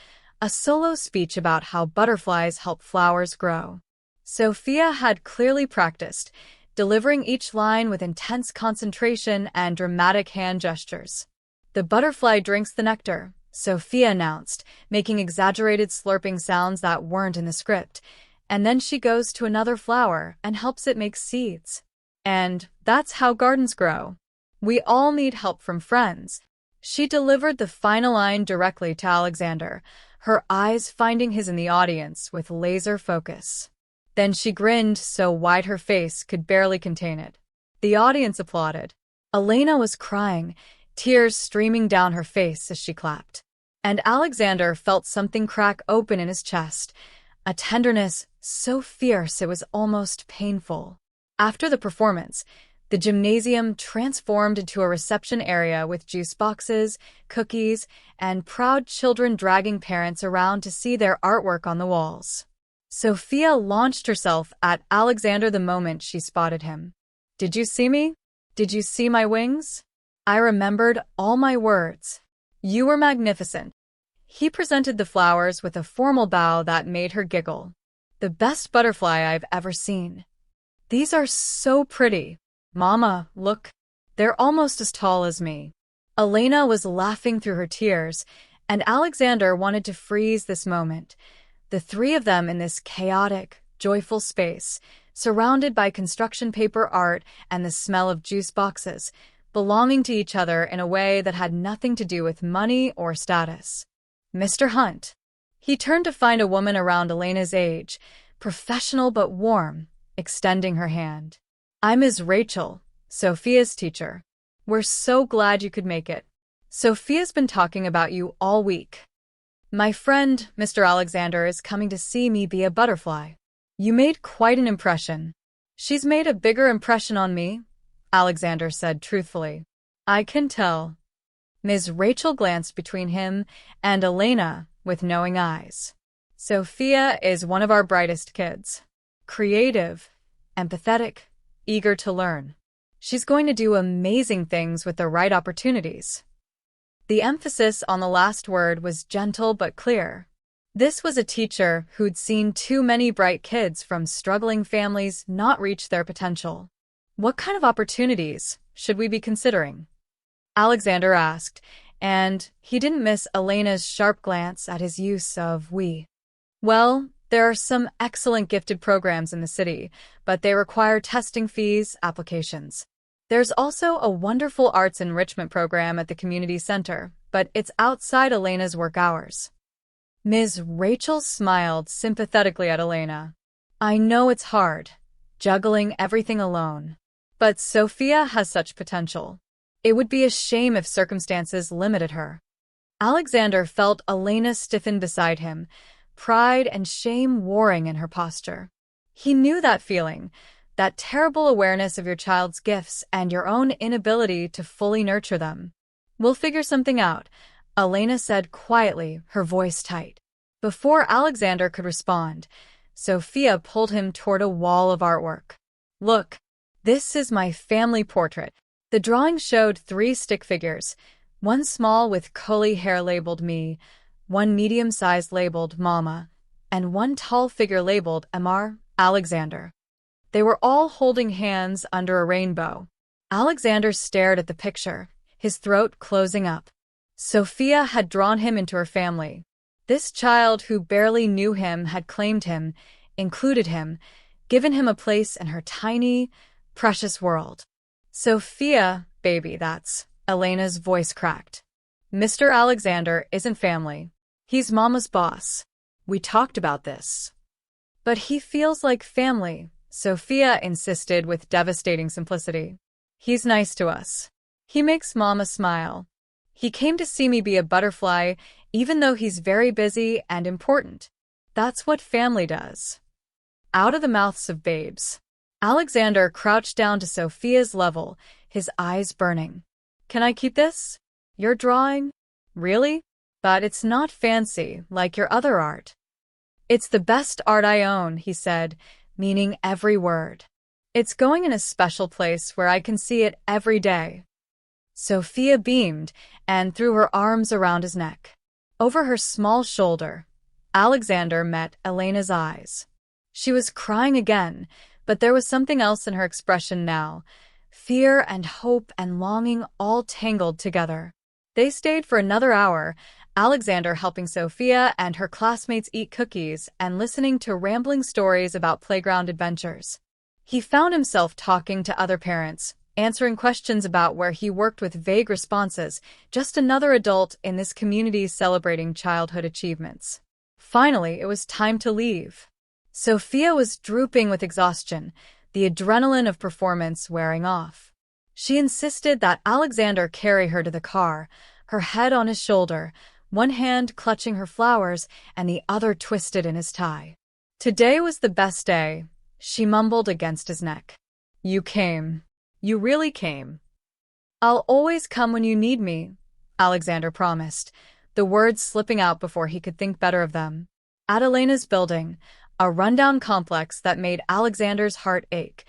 a solo speech about how butterflies help flowers grow. Sophia had clearly practiced, delivering each line with intense concentration and dramatic hand gestures. "The butterfly drinks the nectar," Sophia announced, making exaggerated slurping sounds that weren't in the script, "and then she goes to another flower and helps it make seeds. And that's how gardens grow. We all need help from friends." She delivered the final line directly to Alexander, her eyes finding his in the audience with laser focus. Then she grinned so wide her face could barely contain it. The audience applauded. Elena was crying, tears streaming down her face as she clapped. And Alexander felt something crack open in his chest, a tenderness so fierce it was almost painful. After the performance, The gymnasium transformed into a reception area with juice boxes, cookies, and proud children dragging parents around to see their artwork on the walls. Sophia launched herself at Alexander the moment she spotted him. "Did you see me? Did you see my wings?" I remembered all my words. "You were magnificent." He presented the flowers with a formal bow that made her giggle. "The best butterfly I've ever seen. These are so pretty. Mama, look. They're almost as tall as me." Elena was laughing through her tears, and Alexander wanted to freeze this moment. The three of them in this chaotic, joyful space, surrounded by construction paper art and the smell of juice boxes, belonging to each other in a way that had nothing to do with money or status. "Mr. Hunt." He turned to find a woman around Elena's age, professional but warm, extending her hand. "I'm Ms. Rachel, Sophia's teacher. We're so glad you could make it. Sophia's been talking about you all week. My friend, Mr. Alexander, is coming to see me be a butterfly. You made quite an impression." "She's made a bigger impression on me," Alexander said truthfully. "I can tell." Ms. Rachel glanced between him and Elena with knowing eyes. "Sophia is one of our brightest kids. Creative, empathetic, eager to learn. She's going to do amazing things with the right opportunities." The emphasis on the last word was gentle but clear. This was a teacher who'd seen too many bright kids from struggling families not reach their potential. "What kind of opportunities should we be considering?" Alexander asked, and he didn't miss Elena's sharp glance at his use of "we." "Well, there are some excellent gifted programs in the city, but they require testing fees, applications. There's also a wonderful arts enrichment program at the community center, but it's outside Elena's work hours." Ms. Rachel smiled sympathetically at Elena. "I know it's hard, juggling everything alone. But Sophia has such potential. It would be a shame if circumstances limited her." Alexander felt Elena stiffen beside him, pride and shame warring in her posture. He knew that feeling, that terrible awareness of your child's gifts and your own inability to fully nurture them. "We'll figure something out," Elena said quietly, her voice tight. Before Alexander could respond, Sophia pulled him toward a wall of artwork. "Look, this is my family portrait." The drawing showed 3 stick figures, one small with curly hair labeled "me", one medium-sized labeled "Mama", and one tall figure labeled Amar, Alexander. They were all holding hands under a rainbow. Alexander stared at the picture, his throat closing up. Sophia had drawn him into her family. This child who barely knew him had claimed him, included him, given him a place in her tiny, precious world. "Sophia, baby, that's..." Elena's voice cracked. "Mr. Alexander isn't family. He's Mama's boss. We talked about this." "But he feels like family," Sophia insisted with devastating simplicity. "He's nice to us. He makes Mama smile. He came to see me be a butterfly, even though he's very busy and important. That's what family does." Out of the mouths of babes, Alexander crouched down to Sophia's level, his eyes burning. "Can I keep this? Your drawing? Really? But it's not fancy, like your other art." "It's the best art I own," he said, meaning every word. "It's going in a special place where I can see it every day." Sophia beamed and threw her arms around his neck. Over her small shoulder, Alexander met Elena's eyes. She was crying again, but there was something else in her expression now, fear and hope and longing all tangled together. They stayed for another hour, Alexander helping Sophia and her classmates eat cookies and listening to rambling stories about playground adventures. He found himself talking to other parents, answering questions about where he worked with vague responses, just another adult in this community celebrating childhood achievements. Finally, it was time to leave. Sophia was drooping with exhaustion, the adrenaline of performance wearing off. She insisted that Alexander carry her to the car, her head on his shoulder, one hand clutching her flowers and the other twisted in his tie. "Today was the best day," she mumbled against his neck. "You came. You really came. I'll always come when you need me, Alexander promised, the words slipping out before he could think better of them. At Elena's building, a rundown complex that made Alexander's heart ache,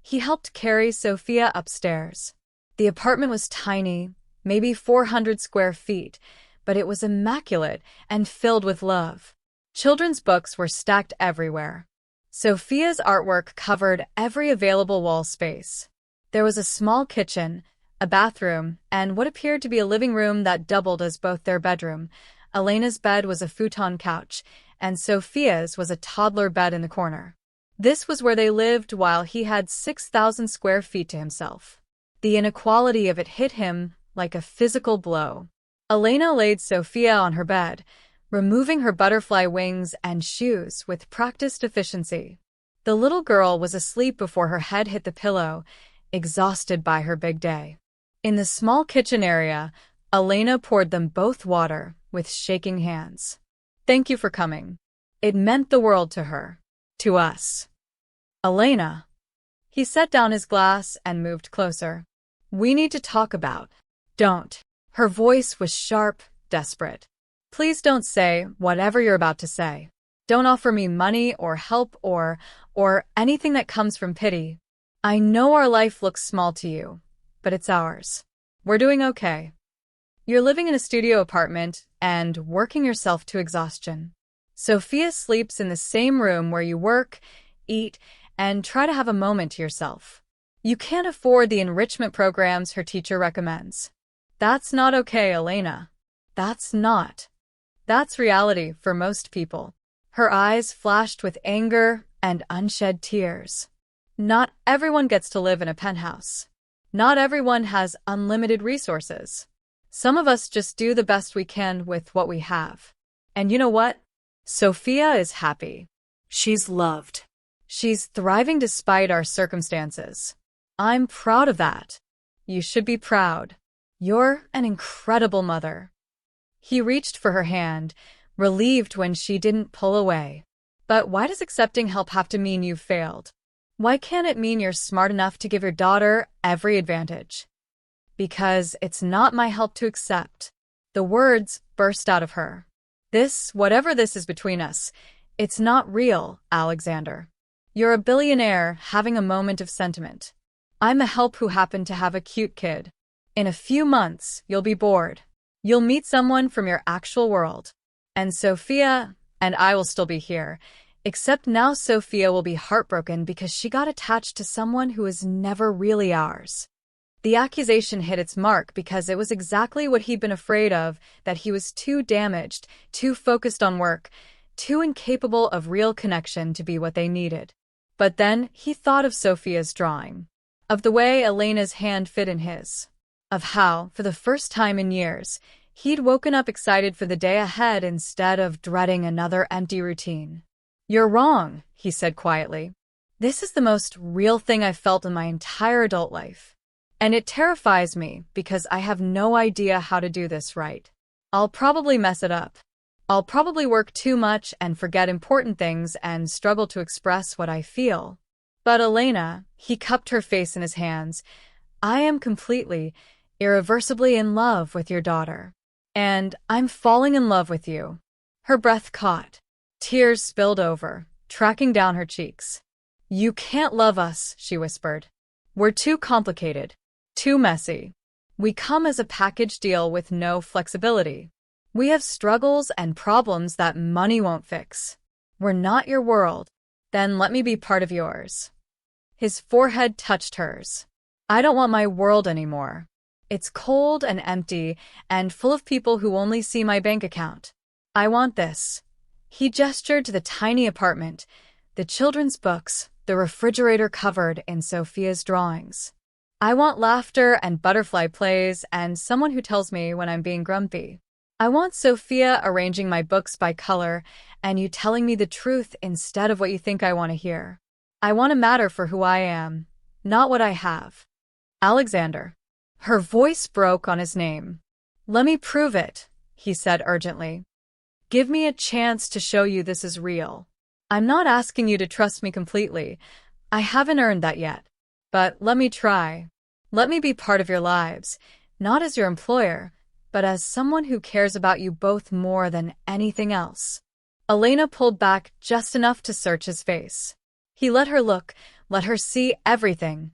he helped carry Sophia upstairs. The apartment was tiny, maybe 400 square feet, but it was immaculate and filled with love. Children's books were stacked everywhere. Sophia's artwork covered every available wall space. There was a small kitchen, a bathroom, and what appeared to be a living room that doubled as both their bedroom. Elena's bed was a futon couch, and Sophia's was a toddler bed in the corner. This was where they lived while he had 6,000 square feet to himself. The inequality of it hit him like a physical blow. Elena laid Sophia on her bed, removing her butterfly wings and shoes with practiced efficiency. The little girl was asleep before her head hit the pillow, exhausted by her big day. In the small kitchen area, Elena poured them both water with shaking hands. Thank you for coming. It meant the world to her. To us. Elena. He set down his glass and moved closer. We need to talk about. Don't. Her voice was sharp, desperate. Please don't say whatever you're about to say. Don't offer me money or help or anything that comes from pity. I know our life looks small to you, but it's ours. We're doing okay. You're living in a studio apartment and working yourself to exhaustion. Sophia sleeps in the same room where you work, eat, and try to have a moment to yourself. You can't afford the enrichment programs her teacher recommends. That's not okay, Elena. That's reality for most people. Her eyes flashed with anger and unshed tears. Not everyone gets to live in a penthouse. Not everyone has unlimited resources. Some of us just do the best we can with what we have. And you know what? Sophia is happy. She's loved. She's thriving despite our circumstances. I'm proud of that. You should be proud. You're an incredible mother. He reached for her hand, relieved when she didn't pull away. But why does accepting help have to mean you've failed? Why can't it mean you're smart enough to give your daughter every advantage? Because it's not my help to accept. The words burst out of her. Whatever this is between us, it's not real, Alexander. You're a billionaire having a moment of sentiment. I'm a help who happened to have a cute kid. In a few months, you'll be bored. You'll meet someone from your actual world. And Sophia and I will still be here. Except now Sophia will be heartbroken because she got attached to someone who is never really ours. The accusation hit its mark because it was exactly what he'd been afraid of, that he was too damaged, too focused on work, too incapable of real connection to be what they needed. But then he thought of Sophia's drawing, of the way Elena's hand fit in his, of how, for the first time in years, he'd woken up excited for the day ahead instead of dreading another empty routine. You're wrong, he said quietly. This is the most real thing I've felt in my entire adult life. And it terrifies me because I have no idea how to do this right. I'll probably mess it up. I'll probably work too much and forget important things and struggle to express what I feel. But Elena, he cupped her face in his hands, I am completely, irreversibly in love with your daughter. And I'm falling in love with you. Her breath caught. Tears spilled over, tracking down her cheeks. You can't love us, she whispered. We're too complicated, too messy. We come as a package deal with no flexibility. We have struggles and problems that money won't fix. We're not your world. Then let me be part of yours. His forehead touched hers. I don't want my world anymore. It's cold and empty and full of people who only see my bank account. I want this. He gestured to the tiny apartment, the children's books, the refrigerator covered in Sophia's drawings. I want laughter and butterfly plays and someone who tells me when I'm being grumpy. I want Sophia arranging my books by color and you telling me the truth instead of what you think I want to hear. I want to matter for who I am, not what I have. Alexander. Her voice broke on his name. Let me prove it, he said urgently. Give me a chance to show you this is real. I'm not asking you to trust me completely. I haven't earned that yet. But let me try. Let me be part of your lives, not as your employer, but as someone who cares about you both more than anything else. Elena pulled back just enough to search his face. He let her look, let her see everything.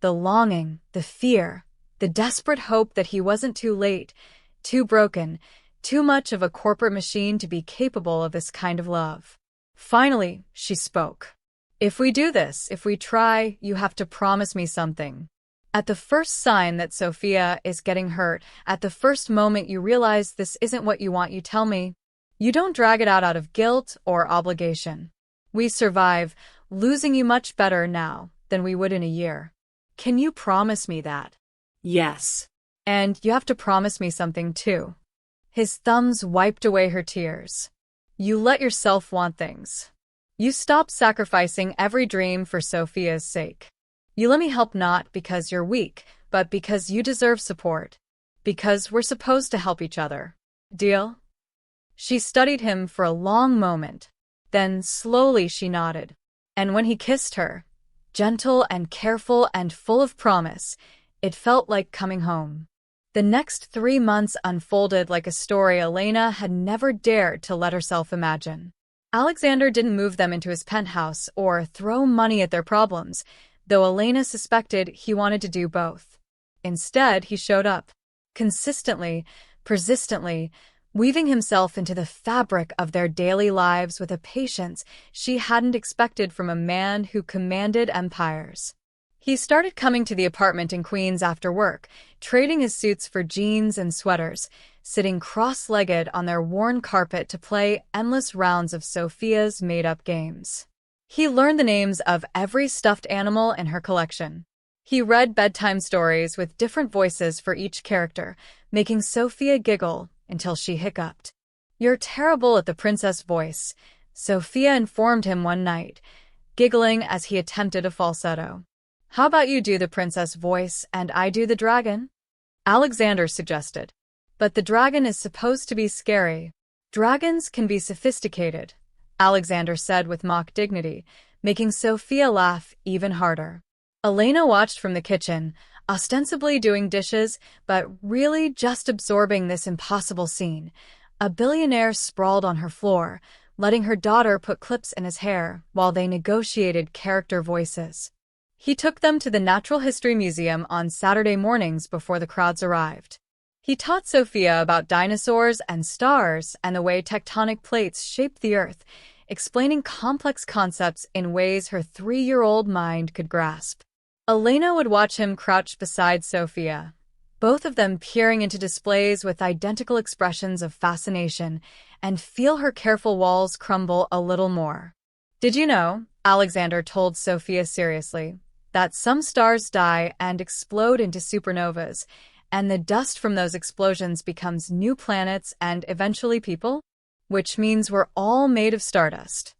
The longing, the fear, the desperate hope that he wasn't too late, too broken, too much of a corporate machine to be capable of this kind of love. Finally, she spoke. If we do this, if we try, you have to promise me something. At the first sign that Sophia is getting hurt, at the first moment you realize this isn't what you want, you tell me. You don't drag it out of guilt or obligation. We survive, losing you much better now than we would in a year. Can you promise me that? Yes. And you have to promise me something too. His thumbs wiped away her tears. You let yourself want things. You stop sacrificing every dream for Sophia's sake. You let me help not because you're weak, but because you deserve support. Because we're supposed to help each other. Deal? She studied him for a long moment. Then slowly she nodded. And when he kissed her, gentle and careful and full of promise, it felt like coming home. The next 3 months unfolded like a story Elena had never dared to let herself imagine. Alexander didn't move them into his penthouse or throw money at their problems, though Elena suspected he wanted to do both. Instead, he showed up, consistently, persistently, weaving himself into the fabric of their daily lives with a patience she hadn't expected from a man who commanded empires. He started coming to the apartment in Queens after work, trading his suits for jeans and sweaters, sitting cross-legged on their worn carpet to play endless rounds of Sophia's made-up games. He learned the names of every stuffed animal in her collection. He read bedtime stories with different voices for each character, making Sophia giggle until she hiccuped. "You're terrible at the princess voice," Sophia informed him one night, giggling as he attempted a falsetto. "How about you do the princess voice and I do the dragon?" Alexander suggested. "But the dragon is supposed to be scary." "Dragons can be sophisticated," Alexander said with mock dignity, making Sophia laugh even harder. Elena watched from the kitchen, ostensibly doing dishes, but really just absorbing this impossible scene. A billionaire sprawled on her floor, letting her daughter put clips in his hair while they negotiated character voices. He took them to the Natural History Museum on Saturday mornings before the crowds arrived. He taught Sophia about dinosaurs and stars and the way tectonic plates shape the Earth, explaining complex concepts in ways her 3-year-old mind could grasp. Elena would watch him crouch beside Sophia, both of them peering into displays with identical expressions of fascination, and feel her careful walls crumble a little more. "Did you know," Alexander told Sophia seriously, "that some stars die and explode into supernovas, and the dust from those explosions becomes new planets and eventually people? Which means we're all made of stardust."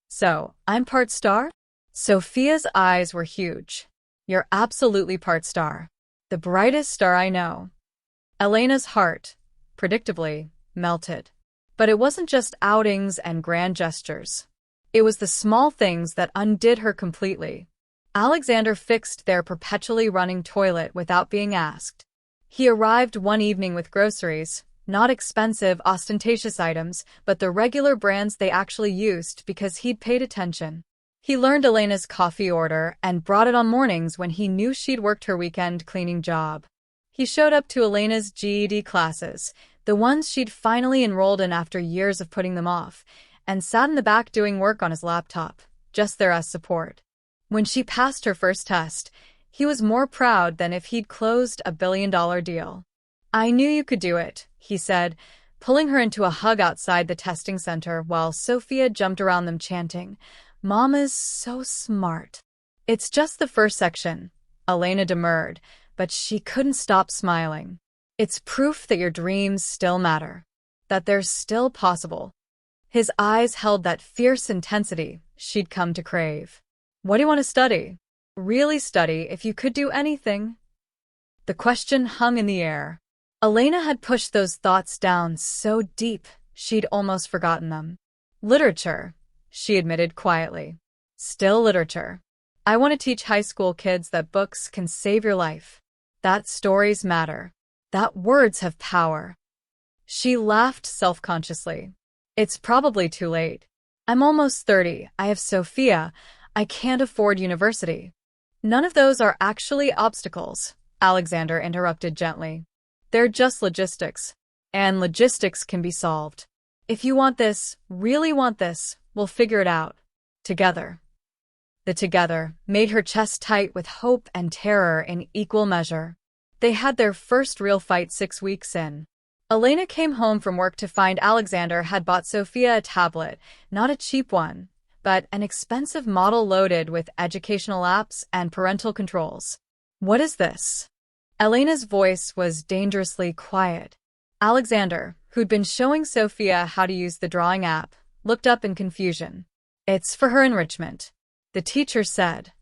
"So, I'm part star?" Sophia's eyes were huge. "You're absolutely part star. The brightest star I know." Elena's heart, predictably, melted. But it wasn't just outings and grand gestures. It was the small things that undid her completely. Alexander fixed their perpetually running toilet without being asked. He arrived one evening with groceries, not expensive, ostentatious items, but the regular brands they actually used because he'd paid attention. He learned Elena's coffee order and brought it on mornings when he knew she'd worked her weekend cleaning job. He showed up to Elena's GED classes, the ones she'd finally enrolled in after years of putting them off, and sat in the back doing work on his laptop, just there as support. When she passed her first test, he was more proud than if he'd closed a billion-dollar deal. "I knew you could do it," he said, pulling her into a hug outside the testing center while Sophia jumped around them chanting, "Mama's so smart." "It's just the first section," Elena demurred, but she couldn't stop smiling. "It's proof that your dreams still matter, that they're still possible." His eyes held that fierce intensity she'd come to crave. "What do you want to study? Really study if you could do anything?" The question hung in the air. Elena had pushed those thoughts down so deep she'd almost forgotten them. "Literature," she admitted quietly. "Still literature." I want to teach high school kids that books can save your life, that stories matter, that words have power. She laughed self-consciously. It's probably too late. I'm almost 30. I have Sophia. I can't afford university. None of those are actually obstacles, Alexander interrupted gently. They're just logistics. And logistics can be solved. If you want this, really want this, we'll figure it out. Together. The together made her chest tight with hope and terror in equal measure. They had their first real fight 6 weeks in. Elena came home from work to find Alexander had bought Sophia a tablet, not a cheap one, but an expensive model loaded with educational apps and parental controls. What is this? Elena's voice was dangerously quiet. Alexander, who'd been showing Sophia how to use the drawing app, looked up in confusion. It's for her enrichment, the teacher said.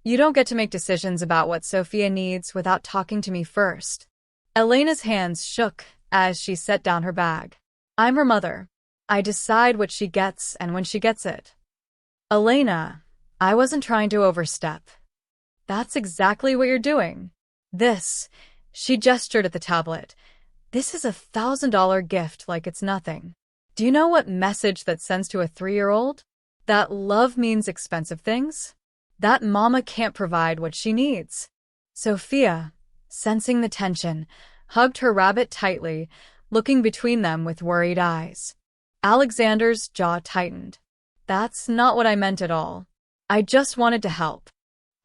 You don't get to make decisions about what Sophia needs without talking to me first. Elena's hands shook as she set down her bag. I'm her mother. I decide what she gets and when she gets it. Elena, I wasn't trying to overstep. That's exactly what you're doing. This, she gestured at the tablet. This is $1,000 gift like it's nothing. Do you know what message that sends to a 3-year-old? That love means expensive things? That mama can't provide what she needs. Sophia, sensing the tension, hugged her rabbit tightly, looking between them with worried eyes. Alexander's jaw tightened. That's not what I meant at all. I just wanted to help.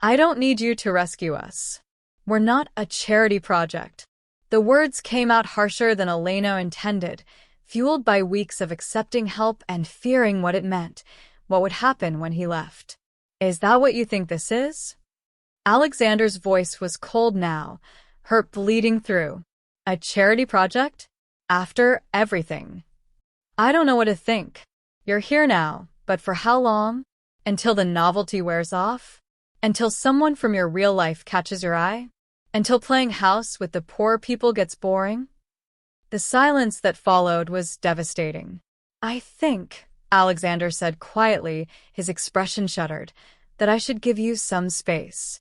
I don't need you to rescue us. We're not a charity project. The words came out harsher than Elena intended, fueled by weeks of accepting help and fearing what it meant, what would happen when he left. Is that what you think this is? Alexander's voice was cold now, hurt bleeding through. A charity project? After everything. I don't know what to think. You're here now, but for how long? Until the novelty wears off? Until someone from your real life catches your eye? Until playing house with the poor people gets boring? The silence that followed was devastating. I think, Alexander said quietly, his expression shuddered, that I should give you some space.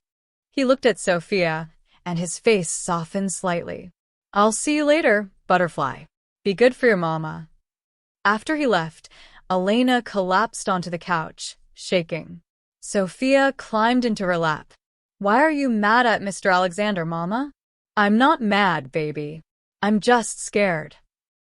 He looked at Sophia, and his face softened slightly. I'll see you later, butterfly. Be good for your mama. After he left, Elena collapsed onto the couch, shaking. Sophia climbed into her lap. Why are you mad at Mr. Alexander, Mama? I'm not mad, baby. I'm just scared.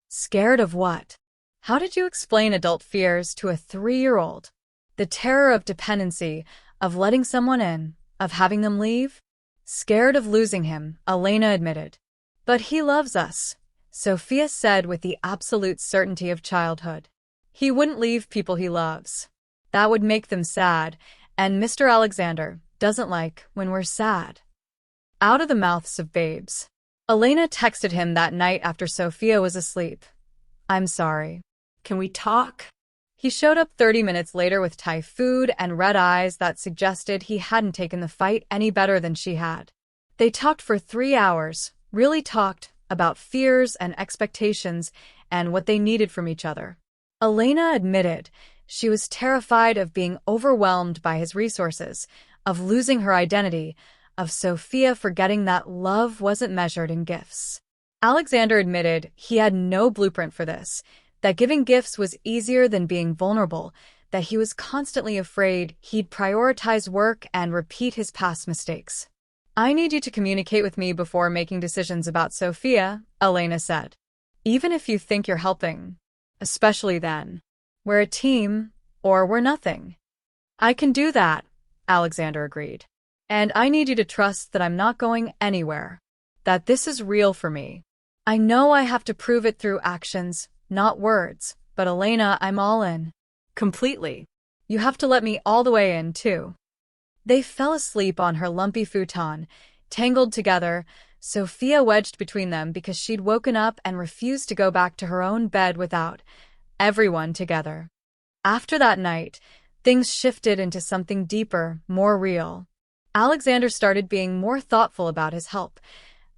Scared of what? How did you explain adult fears to a 3-year-old? The terror of dependency, of letting someone in, of having them leave? Scared of losing him, Elena admitted. But he loves us, Sophia said with the absolute certainty of childhood. He wouldn't leave people he loves. That would make them sad, and Mr. Alexander doesn't like when we're sad. Out of the mouths of babes. Elena texted him that night after Sophia was asleep. I'm sorry. Can we talk? He showed up 30 minutes later with Thai food and red eyes that suggested he hadn't taken the fight any better than she had. They talked for 3 hours, really talked about fears and expectations and what they needed from each other. Elena admitted she was terrified of being overwhelmed by his resources, of losing her identity, of Sophia forgetting that love wasn't measured in gifts. Alexander admitted he had no blueprint for this, that giving gifts was easier than being vulnerable, that he was constantly afraid he'd prioritize work and repeat his past mistakes. I need you to communicate with me before making decisions about Sophia, Elena said. Even if you think you're helping. Especially then. We're a team, or we're nothing. I can do that, Alexander agreed. And I need you to trust that I'm not going anywhere. That this is real for me. I know I have to prove it through actions, not words, but Elena, I'm all in. Completely. You have to let me all the way in, too. They fell asleep on her lumpy futon, tangled together, Sophia wedged between them because she'd woken up and refused to go back to her own bed without everyone together. After that night, things shifted into something deeper, more real. Alexander started being more thoughtful about his help,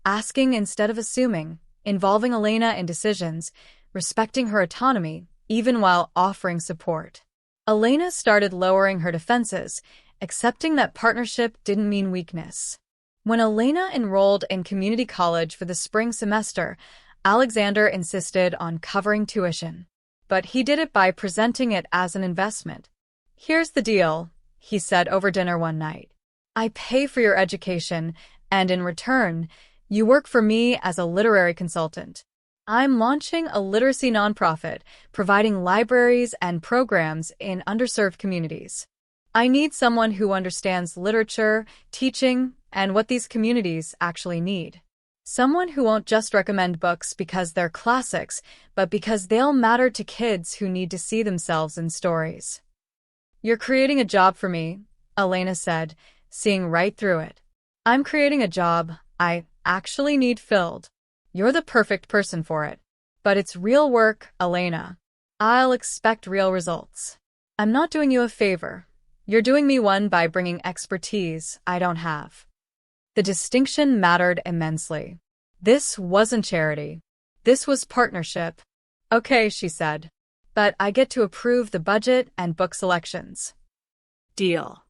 asking instead of assuming, involving Elena in decisions, respecting her autonomy, even while offering support. Elena started lowering her defenses, accepting that partnership didn't mean weakness. When Elena enrolled in community college for the spring semester, Alexander insisted on covering tuition. But he did it by presenting it as an investment. "Here's the deal," he said over dinner one night. "I pay for your education, and in return, you work for me as a literary consultant. I'm launching a literacy nonprofit, providing libraries and programs in underserved communities. I need someone who understands literature, teaching, and what these communities actually need. Someone who won't just recommend books because they're classics, but because they'll matter to kids who need to see themselves in stories." "You're creating a job for me," Elena said, seeing right through it. "I'm creating a job I actually need filled. You're the perfect person for it. But it's real work, Elena. I'll expect real results. I'm not doing you a favor. You're doing me one by bringing expertise I don't have." The distinction mattered immensely. This wasn't charity. This was partnership. "Okay," she said, "but I get to approve the budget and book selections." Deal.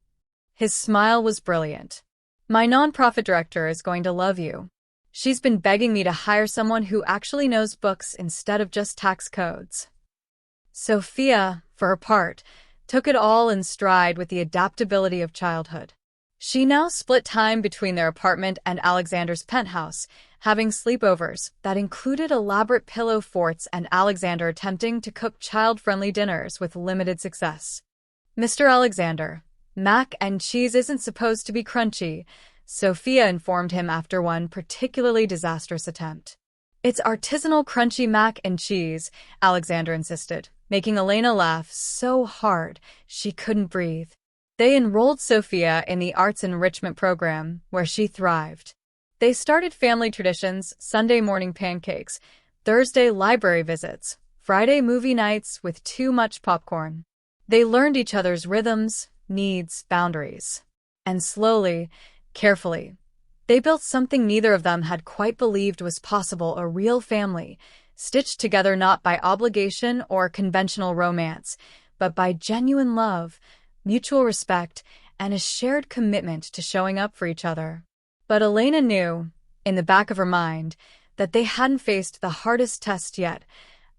His smile was brilliant. "My nonprofit director is going to love you. She's been begging me to hire someone who actually knows books instead of just tax codes." Sophia, for her part, took it all in stride with the adaptability of childhood. She now split time between their apartment and Alexander's penthouse, having sleepovers that included elaborate pillow forts and Alexander attempting to cook child-friendly dinners with limited success. "Mr. Alexander, mac and cheese isn't supposed to be crunchy," Sophia informed him after one particularly disastrous attempt. "It's artisanal crunchy mac and cheese," Alexander insisted, making Elena laugh so hard she couldn't breathe. They enrolled Sophia in the arts enrichment program, where she thrived. They started family traditions: Sunday morning pancakes, Thursday library visits, Friday movie nights with too much popcorn. They learned each other's rhythms, needs, boundaries. And slowly, carefully, they built something neither of them had quite believed was possible: a real family, stitched together not by obligation or conventional romance, but by genuine love, mutual respect, and a shared commitment to showing up for each other. But Elena knew, in the back of her mind, that they hadn't faced the hardest test yet: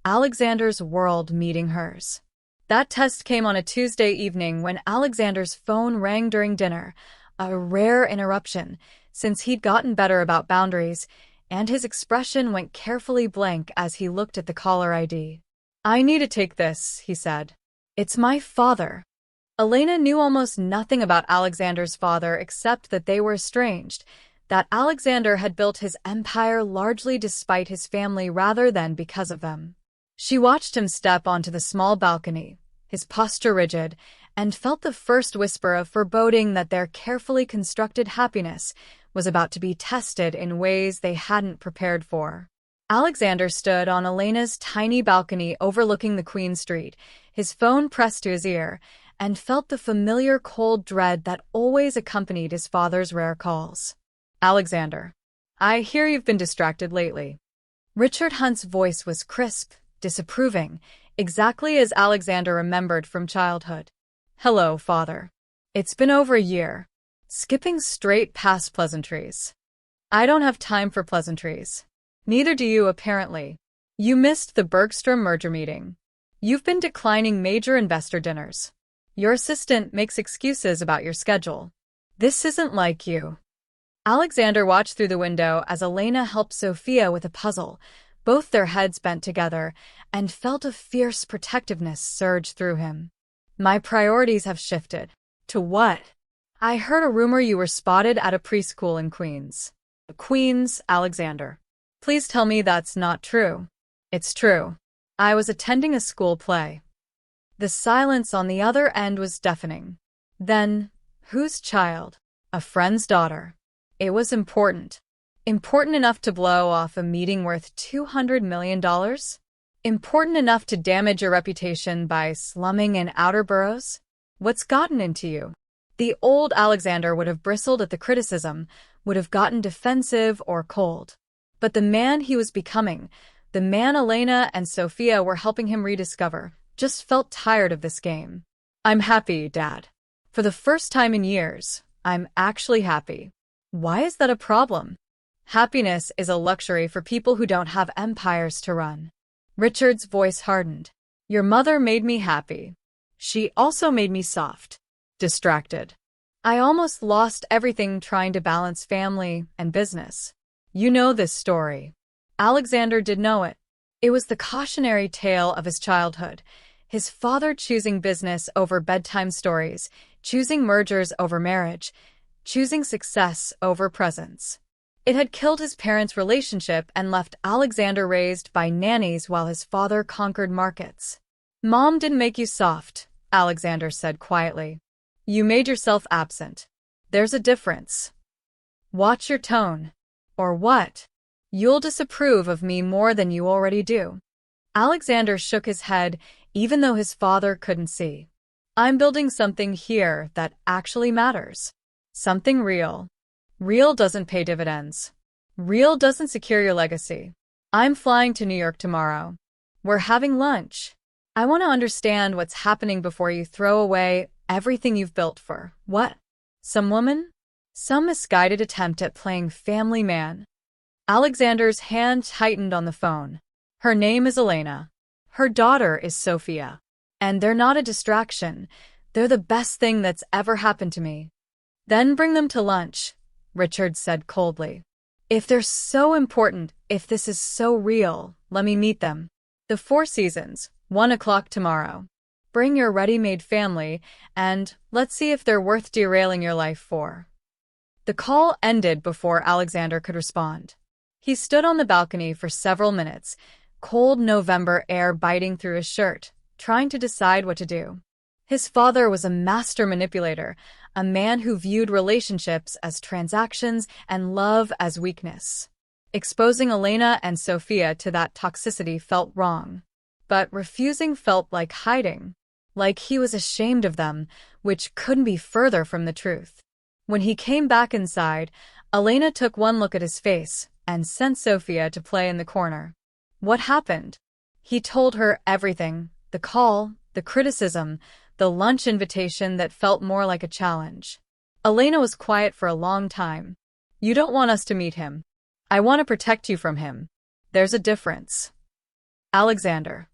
Alexander's world meeting hers. That test came on a Tuesday evening when Alexander's phone rang during dinner, a rare interruption, since he'd gotten better about boundaries, and his expression went carefully blank as he looked at the caller ID. "I need to take this," he said. "It's my father." Elena knew almost nothing about Alexander's father except that they were estranged, that Alexander had built his empire largely despite his family rather than because of them. She watched him step onto the small balcony, his posture rigid, and felt the first whisper of foreboding that their carefully constructed happiness was about to be tested in ways they hadn't prepared for. Alexander stood on Elena's tiny balcony overlooking the Queen Street, his phone pressed to his ear, and felt the familiar cold dread that always accompanied his father's rare calls. "Alexander, I hear you've been distracted lately." Richard Hunt's voice was crisp, disapproving, exactly as Alexander remembered from childhood. "Hello, father. It's been over a year." Skipping straight past pleasantries. "I don't have time for pleasantries. Neither do you, apparently. You missed the Bergstrom merger meeting. You've been declining major investor dinners. Your assistant makes excuses about your schedule. This isn't like you." Alexander watched through the window as Elena helped Sophia with a puzzle, both their heads bent together, and felt a fierce protectiveness surge through him. "My priorities have shifted." "To what?" "I heard a rumor you were spotted at a preschool in Queens." "Queens, Alexander. Please tell me that's not true." "It's true. I was attending a school play." The silence on the other end was deafening. "Then, whose child?" "A friend's daughter." It was important. Important enough to blow off a meeting worth $200 million? Important enough to damage your reputation by slumming in outer boroughs? What's gotten into you? The old Alexander would have bristled at the criticism, would have gotten defensive or cold. But the man he was becoming, the man Elena and Sophia were helping him rediscover, just felt tired of this game. "I'm happy, Dad. For the first time in years, I'm actually happy. Why is that a problem? Happiness is a luxury for people who don't have empires to run. Richard's voice hardened. Your mother made me happy. She also made me soft, distracted. I almost lost everything trying to balance family and business. You know this story. Alexander did know it. It was the cautionary tale of his childhood. His father choosing business over bedtime stories, choosing mergers over marriage, choosing success over presence. It had killed his parents' relationship and left Alexander raised by nannies while his father conquered markets. Mom didn't make you soft, Alexander said quietly. You made yourself absent. There's a difference. Watch your tone. Or what? You'll disapprove of me more than you already do. Alexander shook his head, even though his father couldn't see. I'm building something here that actually matters. Something real. Real doesn't pay dividends. Real doesn't secure your legacy. I'm flying to New York tomorrow. We're having lunch. I want to understand what's happening before you throw away everything you've built for, what? Some woman? Some misguided attempt at playing family man. Alexander's hand tightened on the phone. Her name is Elena. Her daughter is Sophia. And they're not a distraction. They're the best thing that's ever happened to me. Then bring them to lunch, Richard said coldly. If they're so important, if this is so real, let me meet them. The Four Seasons, 1 o'clock tomorrow. Bring your ready-made family, and let's see if they're worth derailing your life for. The call ended before Alexander could respond. He stood on the balcony for several minutes, cold November air biting through his shirt, trying to decide what to do. His father was a master manipulator, a man who viewed relationships as transactions and love as weakness. Exposing Elena and Sophia to that toxicity felt wrong. But refusing felt like hiding. Like he was ashamed of them, which couldn't be further from the truth. When he came back inside, Elena took one look at his face and sent Sophia to play in the corner. What happened? He told her everything, the call, the criticism, the lunch invitation that felt more like a challenge. Elena was quiet for a long time. You don't want us to meet him. I want to protect you from him. There's a difference. Alexander.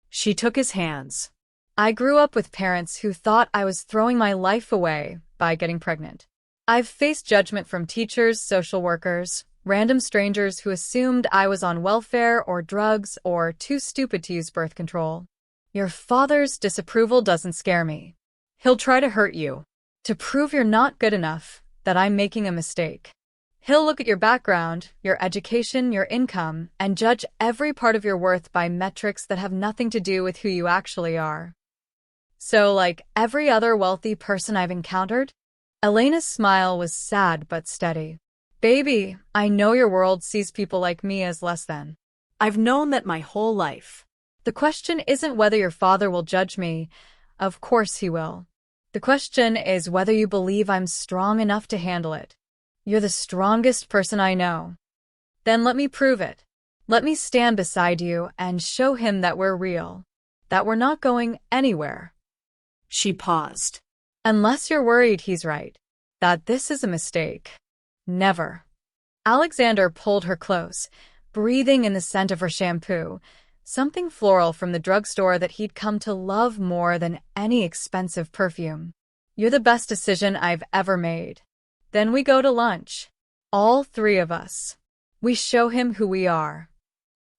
She took his hands. I grew up with parents who thought I was throwing my life away by getting pregnant. I've faced judgment from teachers, social workers, random strangers who assumed I was on welfare or drugs or too stupid to use birth control. Your father's disapproval doesn't scare me. He'll try to hurt you, to prove you're not good enough, that I'm making a mistake. He'll look at your background, your education, your income, and judge every part of your worth by metrics that have nothing to do with who you actually are. So, like every other wealthy person I've encountered? Elena's smile was sad but steady. Baby, I know your world sees people like me as less than. I've known that my whole life. The question isn't whether your father will judge me. Of course he will. The question is whether you believe I'm strong enough to handle it. You're the strongest person I know. Then let me prove it. Let me stand beside you and show him that we're real. That we're not going anywhere. She paused. Unless you're worried he's right. That this is a mistake. Never. Alexander pulled her close, breathing in the scent of her shampoo, something floral from the drugstore that he'd come to love more than any expensive perfume. You're the best decision I've ever made. Then we go to lunch. All three of us. We show him who we are.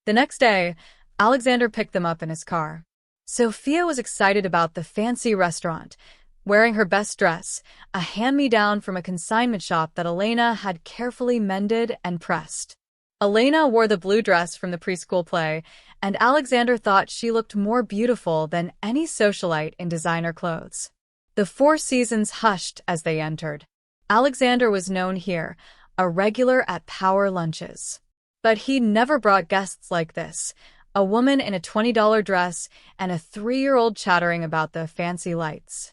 The next day, Alexander picked them up in his car. Sophia was excited about the fancy restaurant, wearing her best dress, a hand-me-down from a consignment shop that Elena had carefully mended and pressed. Elena wore the blue dress from the preschool play, and Alexander thought she looked more beautiful than any socialite in designer clothes. The Four Seasons hushed as they entered. Alexander was known here, a regular at power lunches. But he'd never brought guests like this, a woman in a $20 dress and a 3-year-old chattering about the fancy lights.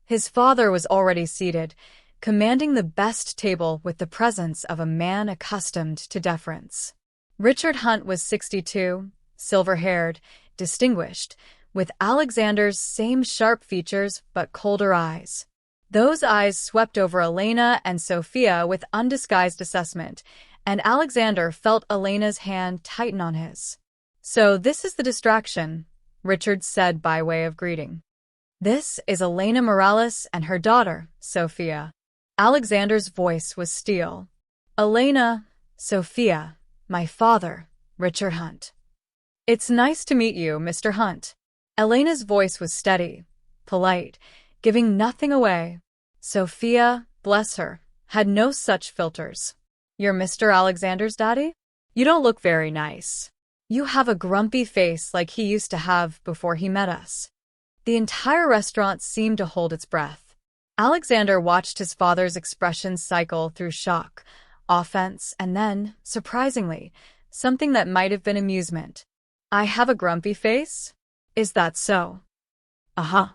His father was already seated, commanding the best table with the presence of a man accustomed to deference. Richard Hunt was 62, silver-haired, distinguished, with Alexander's same sharp features but colder eyes. Those eyes swept over Elena and Sophia with undisguised assessment, and Alexander felt Elena's hand tighten on his. "So this is the distraction," Richard said by way of greeting. "This is Elena Morales and her daughter, Sophia." Alexander's voice was steel. "Elena, Sophia, my father, Richard Hunt." "It's nice to meet you, Mr. Hunt." Elena's voice was steady, polite, giving nothing away. Sophia, bless her, had no such filters. "You're Mr. Alexander's daddy? You don't look very nice. You have a grumpy face like he used to have before he met us." The entire restaurant seemed to hold its breath. Alexander watched his father's expressions cycle through shock, offense, and then, surprisingly, something that might have been amusement. "I have a grumpy face? Is that so?" "Uh-huh.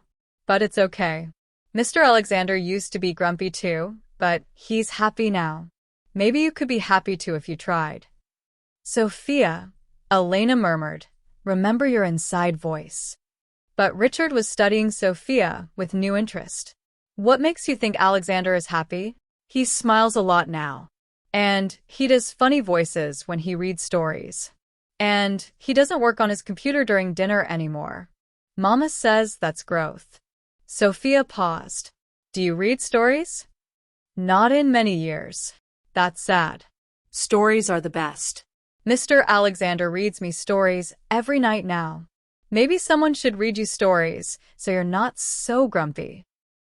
But it's okay. Mr. Alexander used to be grumpy too, but he's happy now. Maybe you could be happy too if you tried." "Sophia," Elena murmured, "remember your inside voice." But Richard was studying Sophia with new interest. "What makes you think Alexander is happy?" "He smiles a lot now. And he does funny voices when he reads stories. And he doesn't work on his computer during dinner anymore. Mama says that's growth." Sophia paused. "Do you read stories?" "Not in many years." "That's sad." Stories are the best. "Mr. Alexander reads me stories every night now. Maybe someone should read you stories so you're not so grumpy."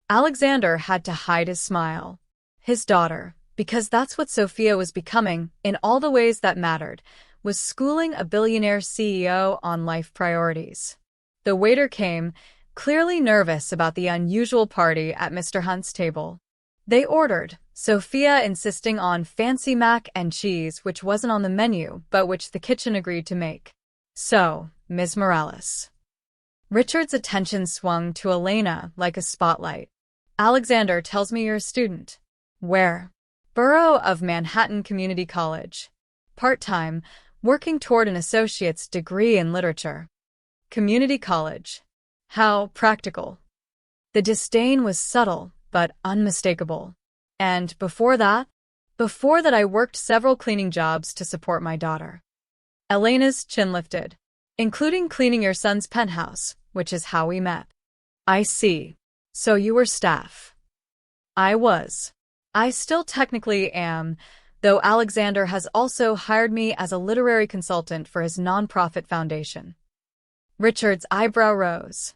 Alexander had to hide his smile. His daughter, because that's what Sophia was becoming in all the ways that mattered, was schooling a billionaire CEO on life priorities. The waiter came, clearly nervous about the unusual party at Mr. Hunt's table. They ordered, Sophia insisting on fancy mac and cheese, which wasn't on the menu, but which the kitchen agreed to make. "So, Ms. Morales." Richard's attention swung to Elena like a spotlight. "Alexander tells me you're a student." "Where?" "Borough of Manhattan Community College. Part-time, working toward an associate's degree in literature." "Community college. How practical." The disdain was subtle, but unmistakable. "And before that?" "Before that I worked several cleaning jobs to support my daughter." Elena's chin lifted. "Including cleaning your son's penthouse, which is how we met." "I see. So you were staff." "I was. I still technically am, though Alexander has also hired me as a literary consultant for his nonprofit foundation." Richard's eyebrow rose.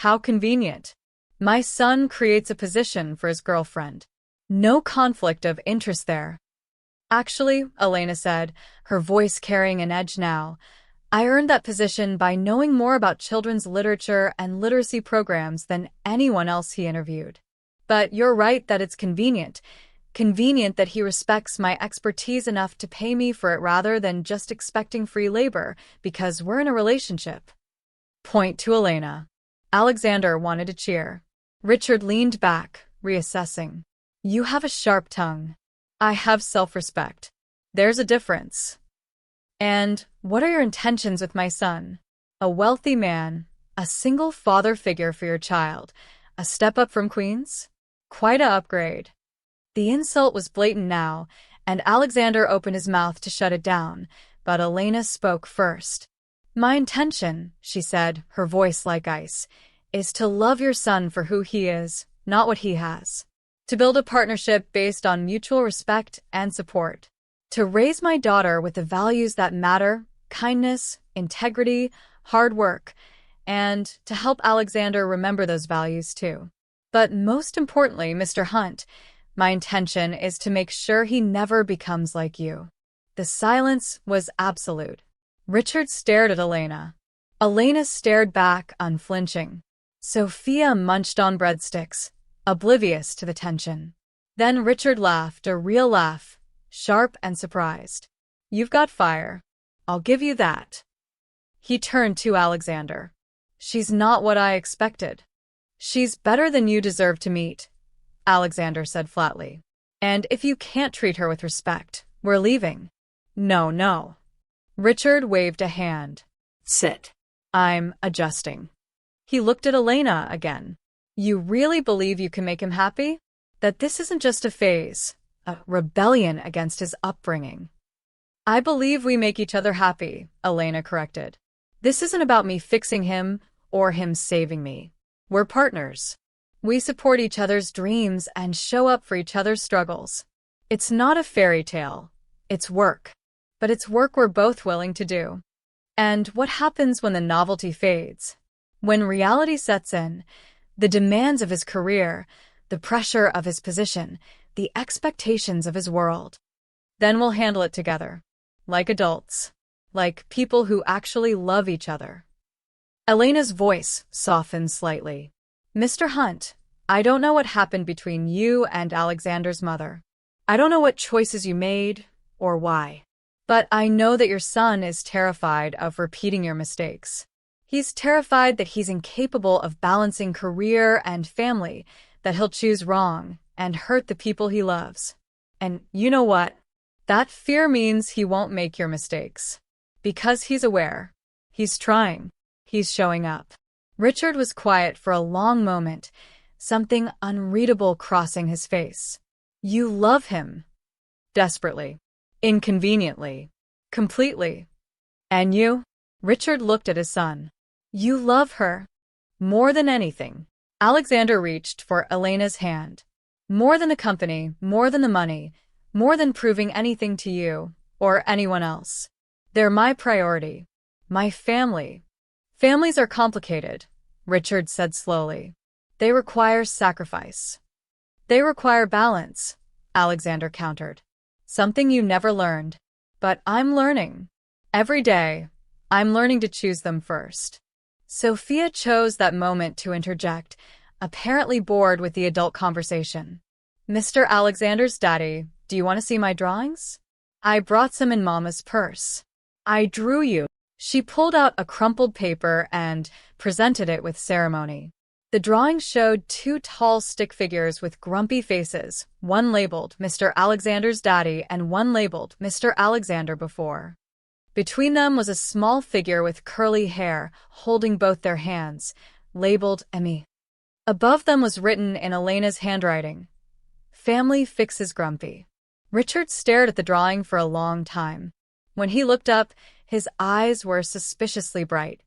"How convenient. My son creates a position for his girlfriend. No conflict of interest there." "Actually," Elena said, her voice carrying an edge now, "I earned that position by knowing more about children's literature and literacy programs than anyone else he interviewed. But you're right that it's convenient. Convenient that he respects my expertise enough to pay me for it rather than just expecting free labor because we're in a relationship." Point to Elena. Alexander wanted to cheer. Richard leaned back, reassessing. "You have a sharp tongue. I have self-respect. There's a difference. And what are your intentions with my son? A wealthy man, a single father figure for your child, a step up from Queens? Quite a upgrade." The insult was blatant now, and Alexander opened his mouth to shut it down, but Elena spoke first. "My intention," she said, her voice like ice, "is to love your son for who he is, not what he has. To build a partnership based on mutual respect and support. To raise my daughter with the values that matter, kindness, integrity, hard work, and to help Alexander remember those values too. But most importantly, Mr. Hunt, my intention is to make sure he never becomes like you." The silence was absolute. Richard stared at Elena. Elena stared back, unflinching. Sophia munched on breadsticks, oblivious to the tension. Then Richard laughed, a real laugh, sharp and surprised. "You've got fire. I'll give you that." He turned to Alexander. "She's not what I expected." "She's better than you deserve to meet," Alexander said flatly. "And if you can't treat her with respect, we're leaving." "No, no." Richard waved a hand. "Sit." "I'm adjusting." He looked at Elena again. You really believe you can make him happy? That this isn't just a phase, a rebellion against his upbringing. I believe we make each other happy, Elena corrected. This isn't about me fixing him or him saving me. We're partners. We support each other's dreams and show up for each other's struggles. It's not a fairy tale. It's work. But it's work we're both willing to do. And what happens when the novelty fades? When reality sets in, the demands of his career, the pressure of his position, the expectations of his world. Then we'll handle it together. Like adults. Like people who actually love each other. Elena's voice softened slightly. Mr. Hunt, I don't know what happened between you and Alexander's mother. I don't know what choices you made or why. But I know that your son is terrified of repeating your mistakes. He's terrified that he's incapable of balancing career and family, that he'll choose wrong and hurt the people he loves. And you know what? That fear means he won't make your mistakes. Because he's aware. He's trying. He's showing up. Richard was quiet for a long moment, something unreadable crossing his face. You love him. Desperately. Inconveniently. Completely. And you? Richard looked at his son. You love her. More than anything. Alexander reached for Elena's hand. More than the company, more than the money, more than proving anything to you or anyone else. They're my priority. My family. Families are complicated, Richard said slowly. They require sacrifice. They require balance, Alexander countered. Something you never learned. But I'm learning. Every day, I'm learning to choose them first. Sophia chose that moment to interject, apparently bored with the adult conversation. Mr. Alexander's daddy, do you want to see my drawings? I brought some in Mama's purse. I drew you. She pulled out a crumpled paper and presented it with ceremony. The drawing showed two tall stick figures with grumpy faces, one labeled Mr. Alexander's daddy and one labeled Mr. Alexander before. Between them was a small figure with curly hair, holding both their hands, labeled Emmy. Above them was written in Elena's handwriting, Family fixes grumpy. Richard stared at the drawing for a long time. When he looked up, his eyes were suspiciously bright.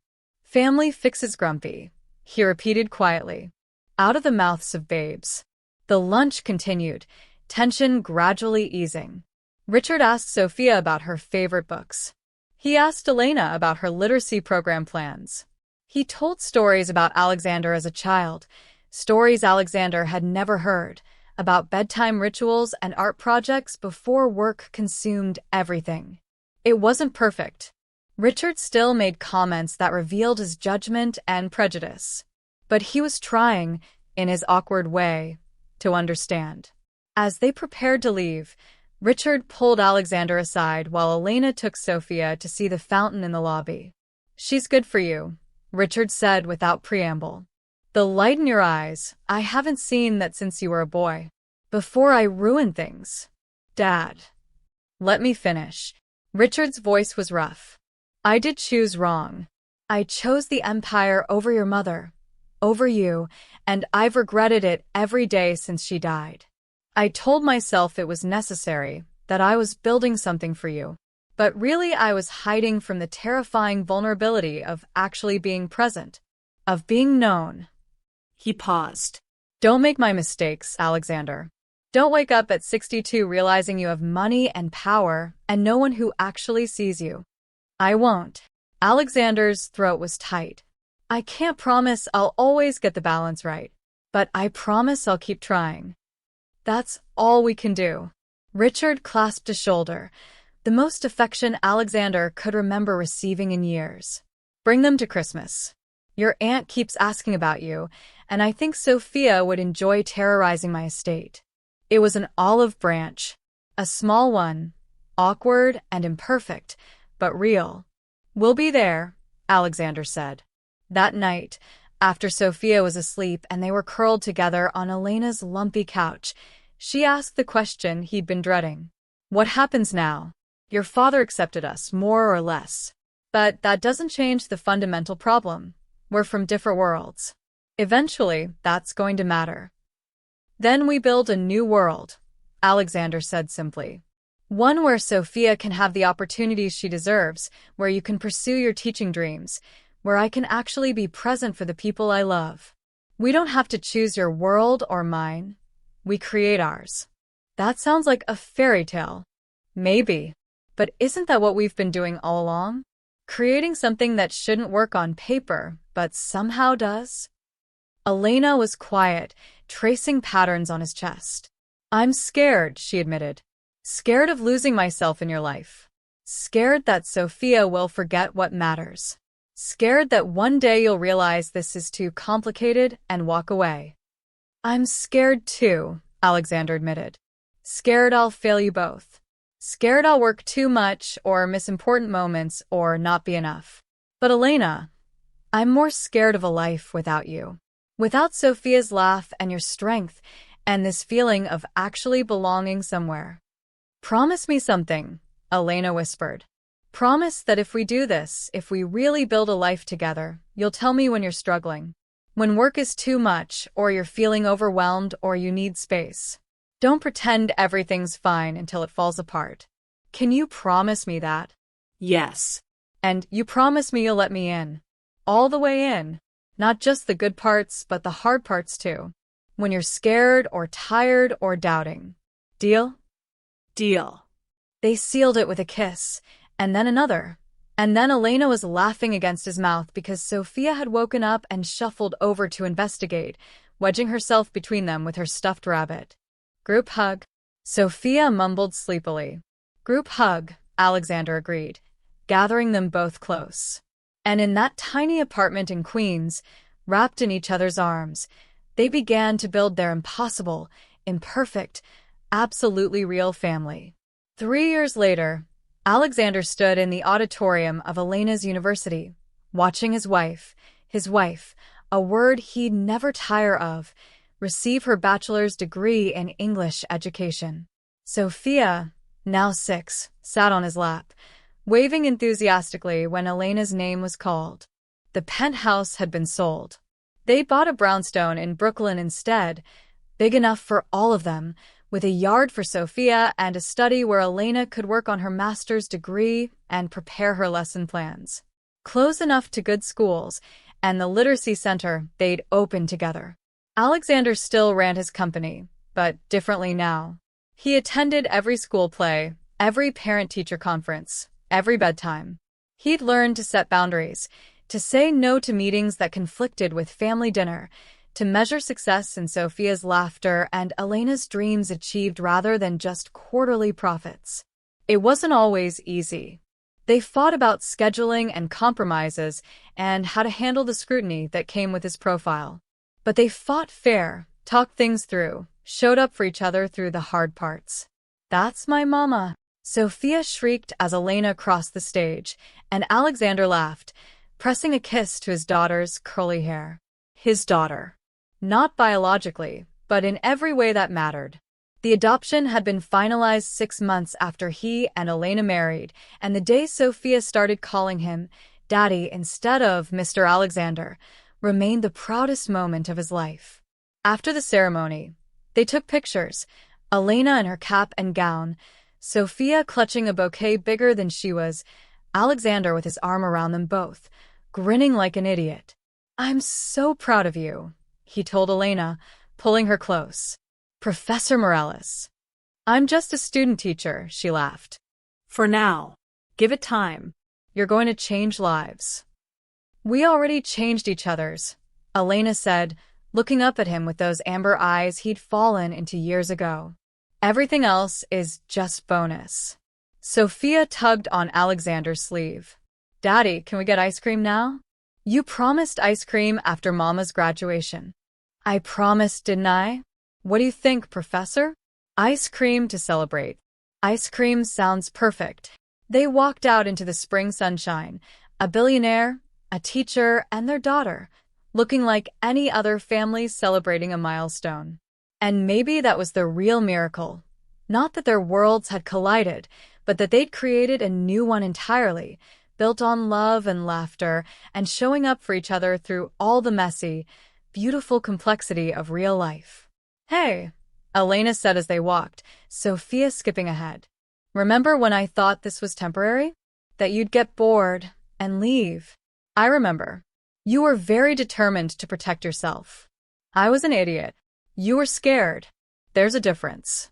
Family fixes grumpy, he repeated quietly, out of the mouths of babes. The lunch continued, tension gradually easing. Richard asked Sophia about her favorite books. He asked Elena about her literacy program plans. He told stories about Alexander as a child, stories Alexander had never heard, about bedtime rituals and art projects before work consumed everything. It wasn't perfect. Richard still made comments that revealed his judgment and prejudice. But he was trying, in his awkward way, to understand. As they prepared to leave, Richard pulled Alexander aside while Elena took Sophia to see the fountain in the lobby. She's good for you, Richard said without preamble. The light in your eyes, I haven't seen that since you were a boy. Before I ruin things. Dad. Let me finish. Richard's voice was rough. I did choose wrong. I chose the empire over your mother, over you, and I've regretted it every day since she died. I told myself it was necessary, that I was building something for you. But really I was hiding from the terrifying vulnerability of actually being present, of being known. He paused. Don't make my mistakes, Alexander. Don't wake up at 62 realizing you have money and power and no one who actually sees you. I won't. Alexander's throat was tight. I can't promise I'll always get the balance right, but I promise I'll keep trying. That's all we can do. Richard clasped a shoulder, the most affection Alexander could remember receiving in years. Bring them to Christmas. Your aunt keeps asking about you, and I think Sophia would enjoy terrorizing my estate. It was an olive branch, a small one, awkward and imperfect, but real. We'll be there, Alexander said. That night, after Sophia was asleep and they were curled together on Elena's lumpy couch, she asked the question he'd been dreading. What happens now? Your father accepted us, more or less. But that doesn't change the fundamental problem. We're from different worlds. Eventually, that's going to matter. Then we build a new world, Alexander said simply. One where Sophia can have the opportunities she deserves, where you can pursue your teaching dreams, where I can actually be present for the people I love. We don't have to choose your world or mine. We create ours. That sounds like a fairy tale. Maybe. But isn't that what we've been doing all along? Creating something that shouldn't work on paper, but somehow does? Elena was quiet, tracing patterns on his chest. I'm scared, she admitted. Scared of losing myself in your life. Scared that Sophia will forget what matters. Scared that one day you'll realize this is too complicated and walk away. I'm scared too, Alexander admitted. Scared I'll fail you both. Scared I'll work too much or miss important moments or not be enough. But Elena, I'm more scared of a life without you. Without Sophia's laugh and your strength and this feeling of actually belonging somewhere. Promise me something, Elena whispered. Promise that if we do this, if we really build a life together, you'll tell me when you're struggling. When work is too much, or you're feeling overwhelmed, or you need space. Don't pretend everything's fine until it falls apart. Can you promise me that? Yes. And you promise me you'll let me in. All the way in. Not just the good parts, but the hard parts too. When you're scared, or tired, or doubting. Deal? Deal. They sealed it with a kiss, and then another. And then Elena was laughing against his mouth because Sophia had woken up and shuffled over to investigate, wedging herself between them with her stuffed rabbit. Group hug. Sophia mumbled sleepily. Group hug, Alexander agreed, gathering them both close. And in that tiny apartment in Queens, wrapped in each other's arms, they began to build their impossible, imperfect, absolutely real family. 3 years later, Alexander stood in the auditorium of Elena's university, watching his wife, a word he'd never tire of, receive her bachelor's degree in English education. Sophia, now 6, sat on his lap, waving enthusiastically when Elena's name was called. The penthouse had been sold. They bought a brownstone in Brooklyn instead, big enough for all of them, with a yard for Sophia and a study where Elena could work on her master's degree and prepare her lesson plans. Close enough to good schools and the literacy center they'd opened together. Alexander still ran his company, but differently now. He attended every school play, every parent-teacher conference, every bedtime. He'd learned to set boundaries, to say no to meetings that conflicted with family dinner, to measure success in Sophia's laughter and Elena's dreams achieved rather than just quarterly profits. It wasn't always easy. They fought about scheduling and compromises and how to handle the scrutiny that came with his profile. But they fought fair, talked things through, showed up for each other through the hard parts. That's my mama, Sophia shrieked as Elena crossed the stage, and Alexander laughed, pressing a kiss to his daughter's curly hair. His daughter. Not biologically, but in every way that mattered. The adoption had been finalized 6 months after he and Elena married, and the day Sophia started calling him Daddy instead of Mr. Alexander remained the proudest moment of his life. After the ceremony, they took pictures, Elena in her cap and gown, Sophia clutching a bouquet bigger than she was, Alexander with his arm around them both, grinning like an idiot. I'm so proud of you, he told Elena, pulling her close. Professor Morales. I'm just a student teacher, she laughed. For now. Give it time. You're going to change lives. We already changed each other's, Elena said, looking up at him with those amber eyes he'd fallen into years ago. Everything else is just bonus. Sophia tugged on Alexander's sleeve. Daddy, can we get ice cream now? You promised ice cream after Mama's graduation. I promised, didn't I? What do you think, Professor? Ice cream to celebrate. Ice cream sounds perfect. They walked out into the spring sunshine, a billionaire, a teacher, and their daughter, looking like any other family celebrating a milestone. And maybe that was the real miracle. Not that their worlds had collided, but that they'd created a new one entirely, built on love and laughter, and showing up for each other through all the messy, beautiful complexity of real life. Hey, Elena said as they walked, Sophia skipping ahead. Remember when I thought this was temporary? That you'd get bored and leave? I remember. You were very determined to protect yourself. I was an idiot. You were scared. There's a difference.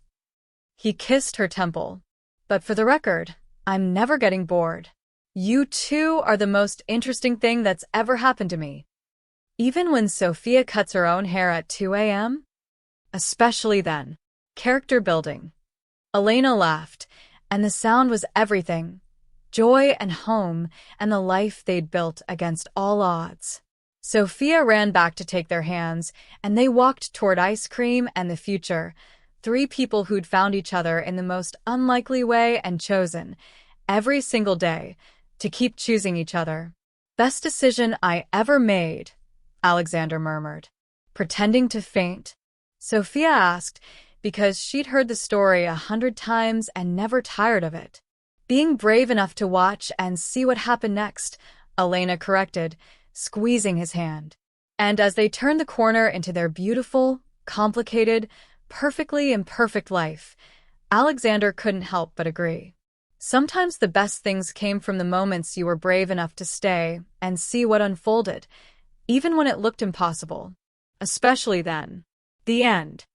He kissed her temple. But for the record, I'm never getting bored. You two are the most interesting thing that's ever happened to me. Even when Sophia cuts her own hair at 2 a.m.? Especially then. Character building. Elena laughed, and the sound was everything. Joy and home and the life they'd built against all odds. Sophia ran back to take their hands, and they walked toward ice cream and the future, three people who'd found each other in the most unlikely way and chosen, every single day, to keep choosing each other. Best decision I ever made, Alexander murmured. Pretending to faint? Sophia asked, because she'd heard the story 100 times and never tired of it. Being brave enough to watch and see what happened next, Elena corrected, squeezing his hand. And as they turned the corner into their beautiful, complicated, perfectly imperfect life, Alexander couldn't help but agree. Sometimes the best things came from the moments you were brave enough to stay and see what unfolded, even when it looked impossible. Especially then. The end.